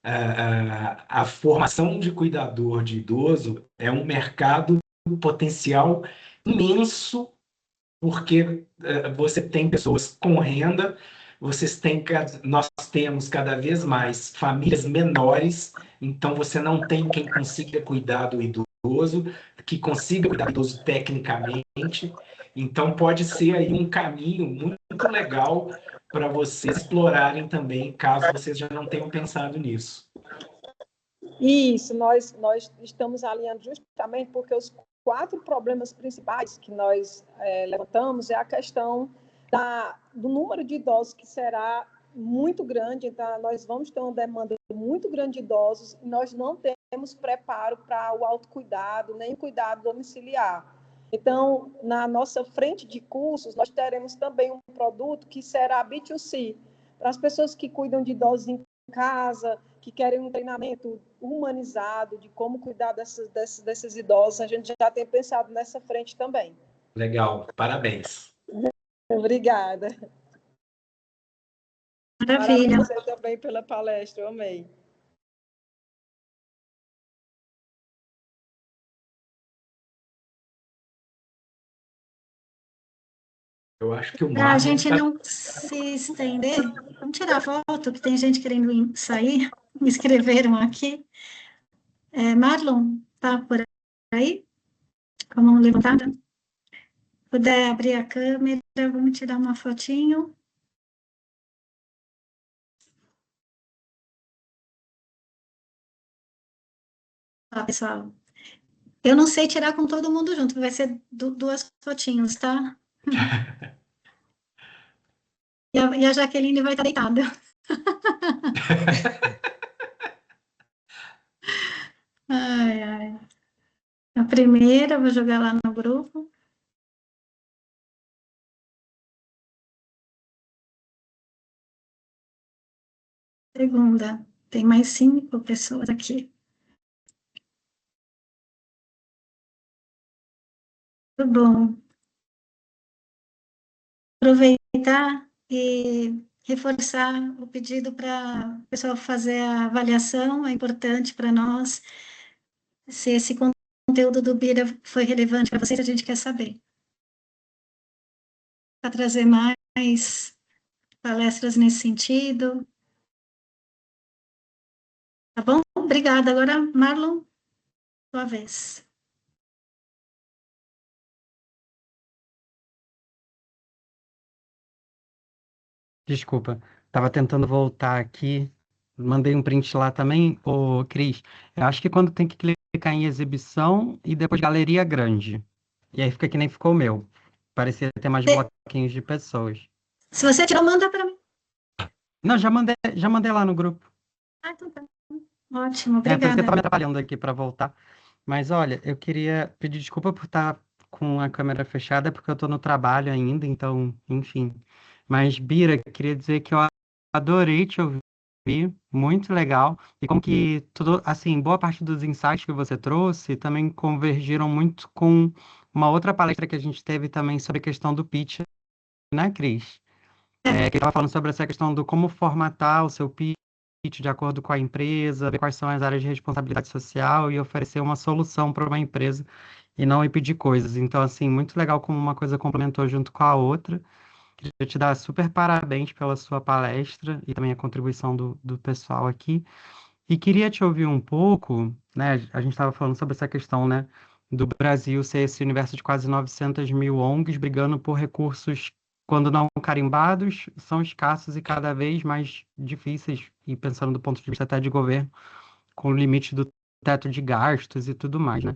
A formação de cuidador de idoso é um mercado potencial imenso, porque você tem pessoas com renda, nós temos cada vez mais famílias menores, então você não tem quem consiga cuidar do idoso, que consiga cuidar do idoso tecnicamente, então pode ser aí um caminho muito legal para vocês explorarem também, caso vocês já não tenham pensado nisso. Isso, nós estamos alinhando justamente porque os 4 problemas principais que nós levantamos é a questão do número de idosos, que será muito grande, então nós vamos ter uma demanda muito grande de idosos e nós não temos preparo para o autocuidado, nem cuidado domiciliar. Então, na nossa frente de cursos, nós teremos também um produto que será B2C, para as pessoas que cuidam de idosos em casa, que querem um treinamento humanizado de como cuidar desses idosos. A gente já tem pensado nessa frente também. Legal, parabéns. Obrigada. Maravilha. Parabéns você também pela palestra, eu amei. Eu acho que o Para a Marlon gente não se estender, vamos tirar a foto, que tem gente querendo sair, me escreveram aqui. Marlon, tá por aí? Com a mão levantada? Puder abrir a câmera, vamos tirar uma fotinho. Ó, pessoal, eu não sei tirar com todo mundo junto, vai ser 2 fotinhos, tá? E a Jaqueline vai estar deitada. Ai, ai. A primeira, vou jogar lá no grupo. Segunda, tem mais 5 pessoas aqui. Tudo bom. Aproveitar e reforçar o pedido para o pessoal fazer a avaliação, é importante para nós. Se esse conteúdo do Bira foi relevante para vocês, a gente quer saber. para trazer mais palestras nesse sentido. Tá bom? Obrigada. Agora, Marlon, sua vez. Desculpa, estava tentando voltar aqui. Mandei um print lá também. Ô, Cris, eu acho que quando tem que clicar em exibição e depois galeria grande. E aí fica que nem ficou o meu. Parecia ter mais bloquinhos de pessoas. Se você tirou, manda para mim. Não, já mandei lá no grupo. Ah, então tá. Ótimo, Por isso que eu obrigada. estava me atrapalhando aqui para voltar. Mas olha, eu queria pedir desculpa por estar com a câmera fechada, porque eu estou no trabalho ainda, então, enfim. Mas, Bira, queria dizer que eu adorei te ouvir, muito legal. E como que tudo, assim, boa parte dos insights que você trouxe também convergiram muito com uma outra palestra que a gente teve também sobre a questão do pitch, né, Cris? Que estava falando sobre essa questão do como formatar o seu pitch de acordo com a empresa, ver quais são as áreas de responsabilidade social e oferecer uma solução para uma empresa e não impedir coisas. Então, assim, muito legal como uma coisa complementou junto com a outra. Queria te dar super parabéns pela sua palestra e também a contribuição do pessoal aqui. E queria te ouvir um pouco, né? A gente estava falando sobre essa questão, né? Do Brasil ser esse universo de quase 900 mil ONGs brigando por recursos, quando não carimbados, são escassos e cada vez mais difíceis, e pensando do ponto de vista até de governo, com o limite do teto de gastos e tudo mais, né?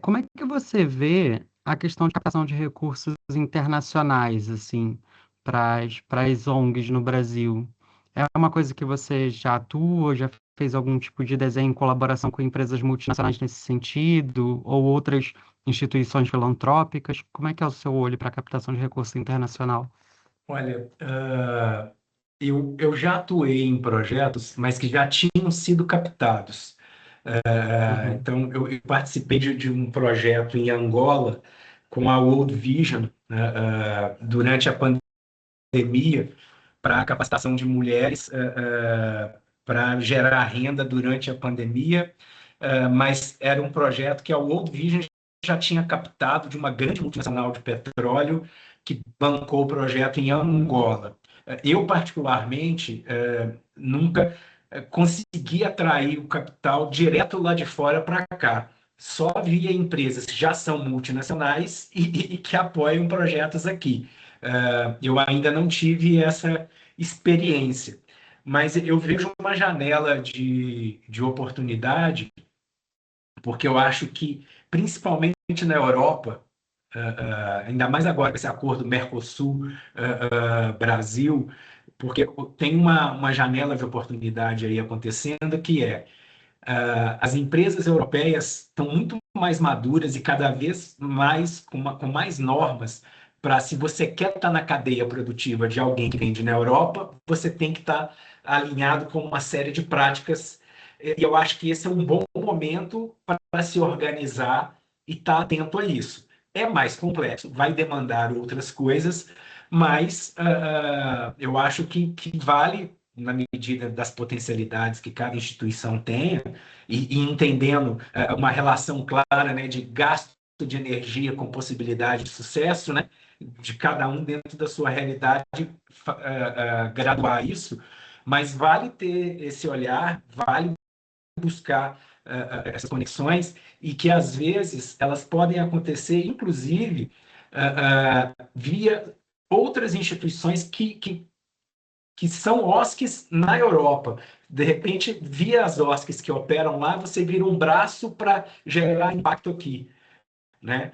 Como é que você vê a questão de captação de recursos internacionais, assim, para as ONGs no Brasil? É uma coisa que você já atua, já fez algum tipo de desenho em colaboração com empresas multinacionais nesse sentido, ou outras instituições filantrópicas? Como é que é o seu olho para a captação de recurso internacional? Olha, eu já atuei em projetos, mas que já tinham sido captados. Uhum. Então, eu participei de um projeto em Angola com a World Vision, né, durante a pandemia, para a capacitação de mulheres, para gerar renda durante a pandemia, mas era um projeto que a World Vision já tinha captado de uma grande multinacional de petróleo que bancou o projeto em Angola. Eu, particularmente, nunca consegui atrair o capital direto lá de fora para cá, só via empresas que já são multinacionais e que apoiam projetos aqui. Eu ainda não tive essa experiência, mas eu vejo uma janela de oportunidade, porque eu acho que, principalmente na Europa, ainda mais agora com esse acordo Mercosul-Brasil, porque tem uma janela de oportunidade aí acontecendo, que é as empresas europeias estão muito mais maduras e cada vez mais com mais normas para, se você quer estar na cadeia produtiva de alguém que vende na Europa, você tem que estar alinhado com uma série de práticas. E eu acho que esse é um bom momento para se organizar e estar atento a isso. É mais complexo, vai demandar outras coisas, mas eu acho que vale, na medida das potencialidades que cada instituição tem, e entendendo uma relação clara, né, de gasto de energia com possibilidade de sucesso, né, de cada um dentro da sua realidade, graduar isso, mas vale ter esse olhar, vale buscar essas conexões, e que às vezes elas podem acontecer, inclusive, via outras instituições que são OSCs na Europa. De repente, via as OSCs que operam lá, você vira um braço para gerar impacto aqui, né?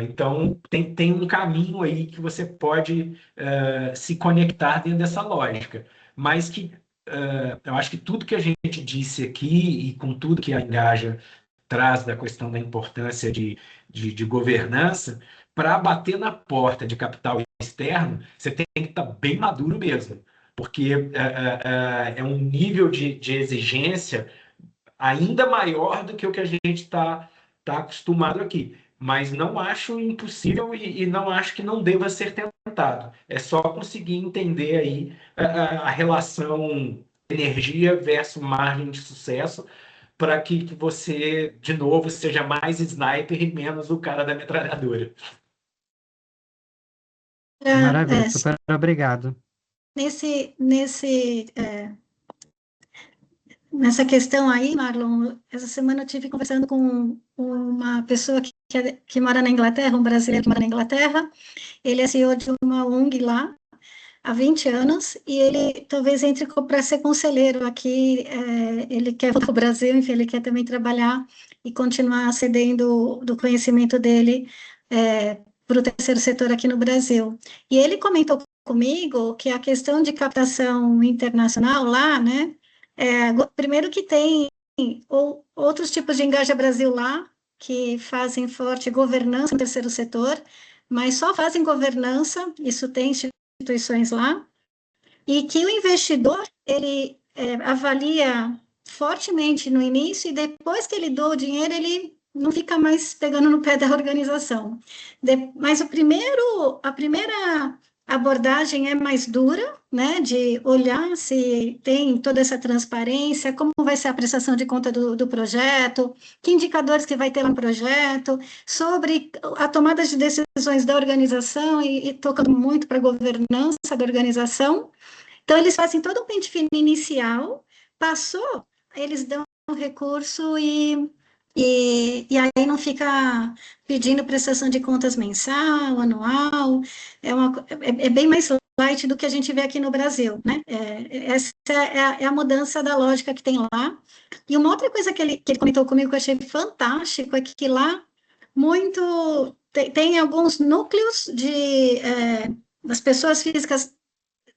Então, tem um caminho aí que você pode se conectar dentro dessa lógica. Mas que eu acho que tudo que a gente disse aqui, e com tudo que a Engaja traz da questão da importância de governança, para bater na porta de capital externo, você tem que estar bem maduro mesmo, porque é um nível de exigência ainda maior do que o que a gente está acostumado aqui. Mas não acho impossível e não acho que não deva ser tentado. É só conseguir entender aí a relação energia versus margem de sucesso, para que você, de novo, seja mais sniper e menos o cara da metralhadora. Maravilha, super obrigado. Nessa questão aí, Marlon, essa semana eu tive conversando com uma pessoa que mora na Inglaterra, um brasileiro que mora na Inglaterra. Ele é CEO de uma ONG lá há 20 anos e ele talvez entre para ser conselheiro aqui. Ele quer voltar ao Brasil, enfim, ele quer também trabalhar e continuar cedendo do conhecimento dele para o terceiro setor aqui no Brasil. E ele comentou comigo que a questão de captação internacional lá, né? Primeiro que tem outros tipos de Engaja Brasil lá, que fazem forte governança no terceiro setor, mas só fazem governança, isso tem instituições lá, e que o investidor, ele avalia fortemente no início, e depois que ele doa o dinheiro, ele não fica mais pegando no pé da organização. Mas a primeira abordagem é mais dura, né, de olhar se tem toda essa transparência, como vai ser a prestação de conta do projeto, que indicadores que vai ter no projeto, sobre a tomada de decisões da organização e tocando muito para a governança da organização. Então, eles fazem todo um pente fino inicial, passou, eles dão o recurso e aí não fica pedindo prestação de contas mensal, anual, é bem mais light do que a gente vê aqui no Brasil, né? Essa é a mudança da lógica que tem lá. E uma outra coisa que ele comentou comigo que eu achei fantástico é que lá tem alguns núcleos das pessoas físicas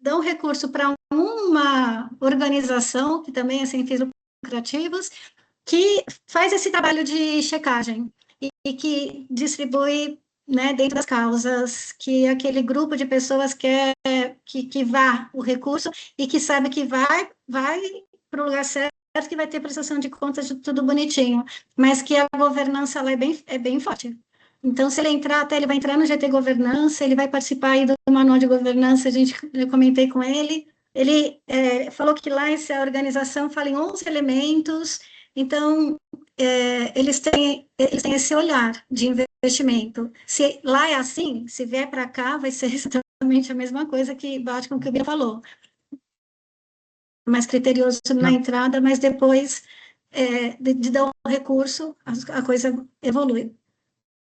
dão recurso para uma organização, que também é sem fins lucrativos, que faz esse trabalho de checagem e que distribui, né, dentro das causas, que aquele grupo de pessoas quer que vá o recurso e que sabe que vai para o lugar certo, que vai ter prestação de contas de tudo bonitinho, mas que a governança lá é bem forte. Então, se ele entrar, até ele vai entrar no GT Governança, ele vai participar aí do manual de governança, eu comentei com ele. Ele falou que lá essa organização fala em 11 elementos, então eles têm esse olhar de investimento. Se lá é assim, se vier para cá, vai ser exatamente a mesma coisa que bate com o que o Bia falou. Mais criterioso na entrada, mas depois de dar o recurso, a coisa evolui.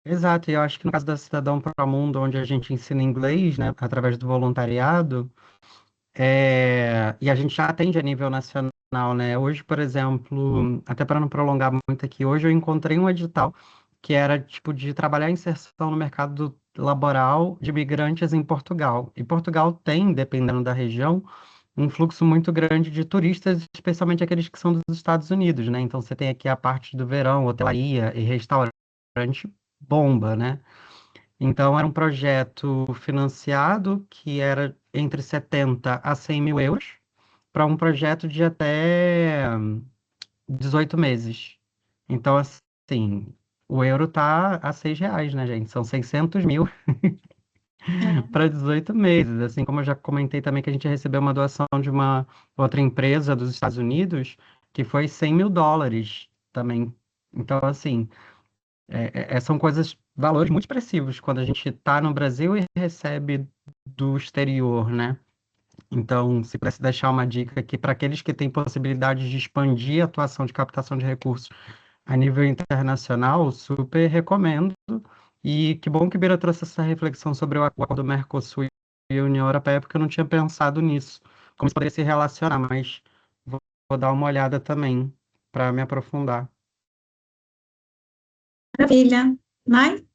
Exato, e eu acho que no caso da Cidadão para o Mundo, onde a gente ensina inglês, né, através do voluntariado, e a gente já atende a nível nacional, né? Hoje, por exemplo, até para não prolongar muito aqui, hoje eu encontrei um edital que era tipo de trabalhar a inserção no mercado laboral de migrantes em Portugal. E Portugal tem, dependendo da região, um fluxo muito grande de turistas, especialmente aqueles que são dos Estados Unidos, né? Então você tem aqui a parte do verão, hotelaria e restaurante bomba, né? Então era um projeto financiado que era entre 70 a 100 mil euros para um projeto de até 18 meses. Então, assim, o euro tá a R$ 6, né, gente? São 600 mil para 18 meses. Assim como eu já comentei também que a gente recebeu uma doação de uma outra empresa dos Estados Unidos, que foi 100 mil dólares também. Então, assim, são valores muito expressivos quando a gente está no Brasil e recebe do exterior, né? Então, se pudesse deixar uma dica aqui para aqueles que têm possibilidade de expandir a atuação de captação de recursos a nível internacional, super recomendo. E que bom que Bira trouxe essa reflexão sobre o acordo Mercosul e a União Europeia, porque eu não tinha pensado nisso, como isso poderia se relacionar, mas vou dar uma olhada também para me aprofundar. Maravilha. Mai?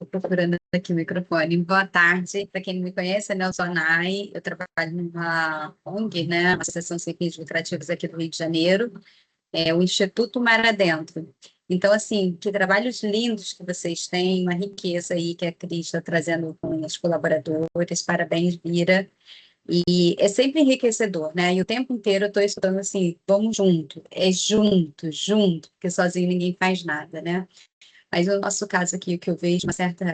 Estou procurando aqui o microfone. Boa tarde. Para quem não me conhece, né, eu sou a Nai, eu trabalho numa ONG, né, uma Associação Sem Fins Lucrativos aqui do Rio de Janeiro, o Instituto Mar Adentro. Então, assim, que trabalhos lindos que vocês têm, uma riqueza aí que a Cris está trazendo com os colaboradores. Parabéns, Bira. E é sempre enriquecedor, né? E o tempo inteiro eu estou estudando assim, vamos junto, junto, porque sozinho ninguém faz nada, né? Mas no nosso caso aqui, o que eu vejo, uma certa.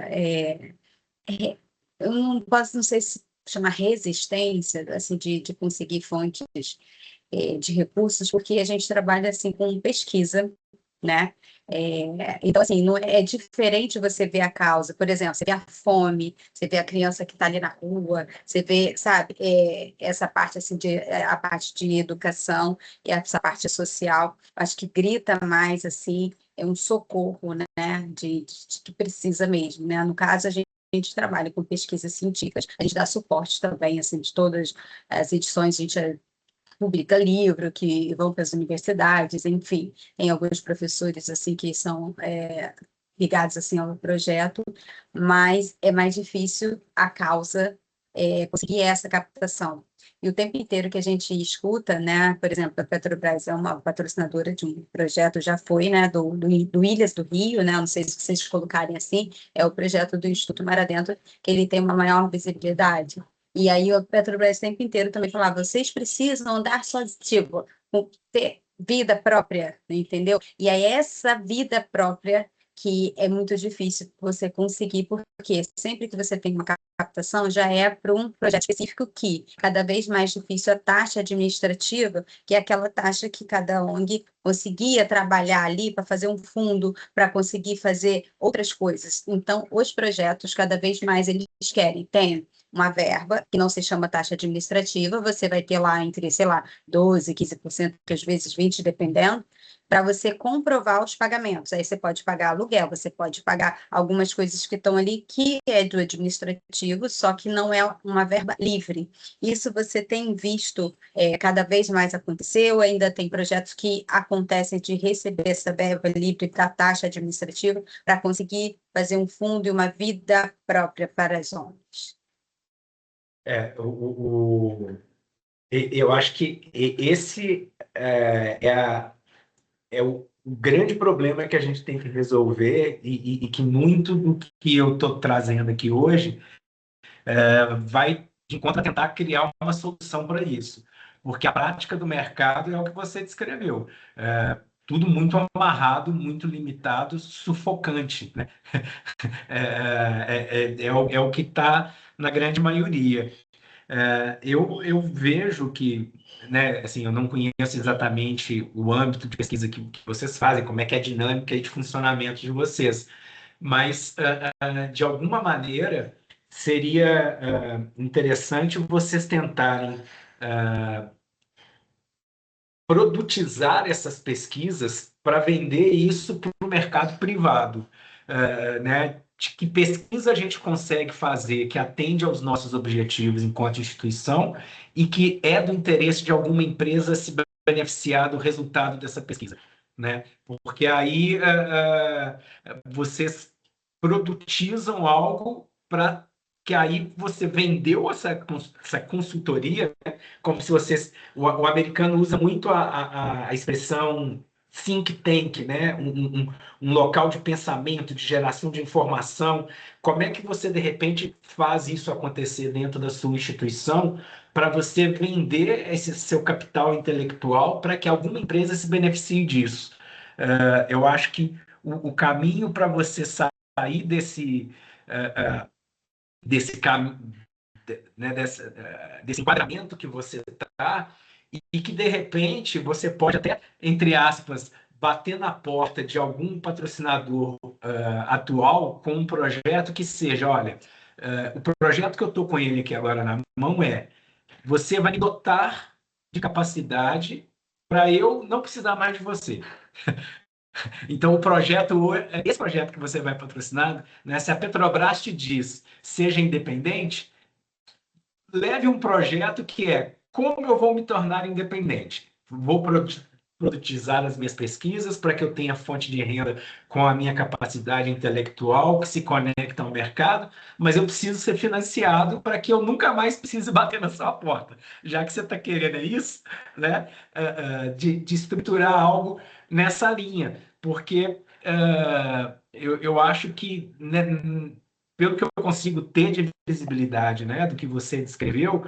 Eu não sei se chamar resistência, assim, de conseguir fontes de recursos, porque a gente trabalha assim com pesquisa, né? Então, assim, não é diferente você ver a causa. Por exemplo, você vê a fome, você vê a criança que está ali na rua, você vê, sabe, essa parte assim a parte de educação e essa parte social. Acho que grita mais assim, é um socorro, né? De que precisa mesmo, né? No caso, a gente trabalha com pesquisas científicas, a gente dá suporte também, assim, de todas as edições, a gente publica livro que vão para as universidades, enfim, tem alguns professores assim que são ligados assim ao projeto, mas é mais difícil a causa conseguir essa captação. E o tempo inteiro que a gente escuta, né, por exemplo, a Petrobras é uma patrocinadora de um projeto, já foi, né, do Ilhas do Rio, né, não sei se vocês colocarem assim, é o projeto do Instituto Mar Adentro, que ele tem uma maior visibilidade. E aí o Petrobras o tempo inteiro também falava, vocês precisam andar só, tipo, ter vida própria, entendeu? E aí essa vida própria que é muito difícil você conseguir, porque sempre que você tem uma captação, já é para um projeto específico que cada vez mais difícil a taxa administrativa, que é aquela taxa que cada ONG conseguia trabalhar ali para fazer um fundo, para conseguir fazer outras coisas. Então, os projetos, cada vez mais eles querem, tem uma verba, que não se chama taxa administrativa, você vai ter lá entre, sei lá, 12%, 15%, às vezes 20%, dependendo, para você comprovar os pagamentos. Aí você pode pagar aluguel, você pode pagar algumas coisas que estão ali que é do administrativo, só que não é uma verba livre. Isso você tem visto cada vez mais aconteceu, ainda tem projetos que acontecem de receber essa verba livre da taxa administrativa para conseguir fazer um fundo e uma vida própria para as ONGs. Eu acho que esse é o grande problema que a gente tem que resolver e que muito do que eu estou trazendo aqui hoje vai de encontro a tentar criar uma solução para isso. Porque a prática do mercado é o que você descreveu. Tudo muito amarrado, muito limitado, sufocante, né? É o que está na grande maioria. Eu vejo que, né, assim, eu não conheço exatamente o âmbito de pesquisa que vocês fazem, como é que é a dinâmica aí de funcionamento de vocês, mas, de alguma maneira, seria interessante vocês tentarem produtizar essas pesquisas para vender isso para o mercado privado, né? De que pesquisa a gente consegue fazer que atende aos nossos objetivos enquanto instituição e que é do interesse de alguma empresa se beneficiar do resultado dessa pesquisa, né? Porque aí vocês produtizam algo para que aí você vendeu essa consultoria, né? Como se vocês... O americano usa muito a expressão think tank, né? Um local de pensamento, de geração de informação. Como é que você, de repente, faz isso acontecer dentro da sua instituição para você vender esse seu capital intelectual para que alguma empresa se beneficie disso? Eu acho que o caminho para você sair desse caminho, né, desse enquadramento que você está, e que, de repente, você pode até, entre aspas, bater na porta de algum patrocinador atual com um projeto que seja, olha, o projeto que eu estou com ele aqui agora na mão você vai me dotar de capacidade para eu não precisar mais de você. Então, esse projeto que você vai patrocinar, né, se a Petrobras te diz, seja independente, leve um projeto que é como eu vou me tornar independente. Vou produtizar as minhas pesquisas para que eu tenha fonte de renda com a minha capacidade intelectual que se conecta ao mercado, mas eu preciso ser financiado para que eu nunca mais precise bater na sua porta. Já que você está querendo isso, né, de estruturar algo nessa linha, porque eu acho que, né, pelo que eu consigo ter de visibilidade, né, do que você descreveu,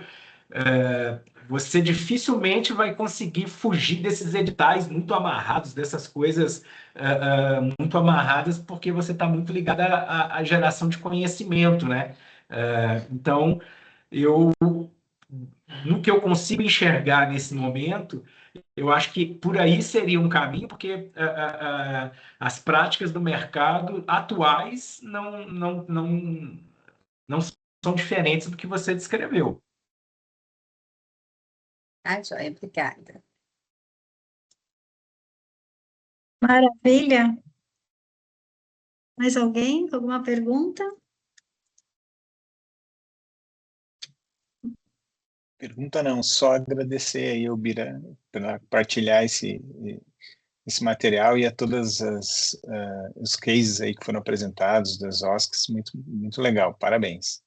você dificilmente vai conseguir fugir desses editais muito amarrados, dessas coisas muito amarradas, porque você está muito ligado à geração de conhecimento, né? Então, eu no que eu consigo enxergar nesse momento, eu acho que por aí seria um caminho, porque as práticas do mercado atuais não são diferentes do que você descreveu. Ah, joia, obrigada. Maravilha. Mais alguém? Alguma pergunta? Pergunta não, só agradecer aí, Bira, por partilhar esse material e a todas os cases aí que foram apresentados das OSCs, muito legal, parabéns.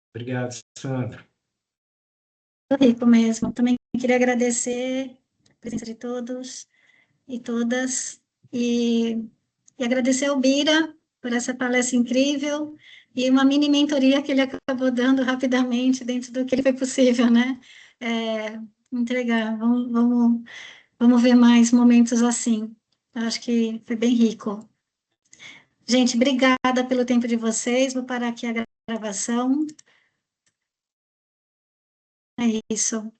Obrigado, Sandro. Muito rico mesmo. Também queria agradecer a presença de todos e todas, e agradecer ao Bira por essa palestra incrível e uma mini mentoria que ele acabou dando rapidamente dentro do que ele foi possível, né? Entregar, vamos ver mais momentos assim. Eu acho que foi bem rico. Gente, obrigada pelo tempo de vocês. Vou parar aqui a gravação. É isso.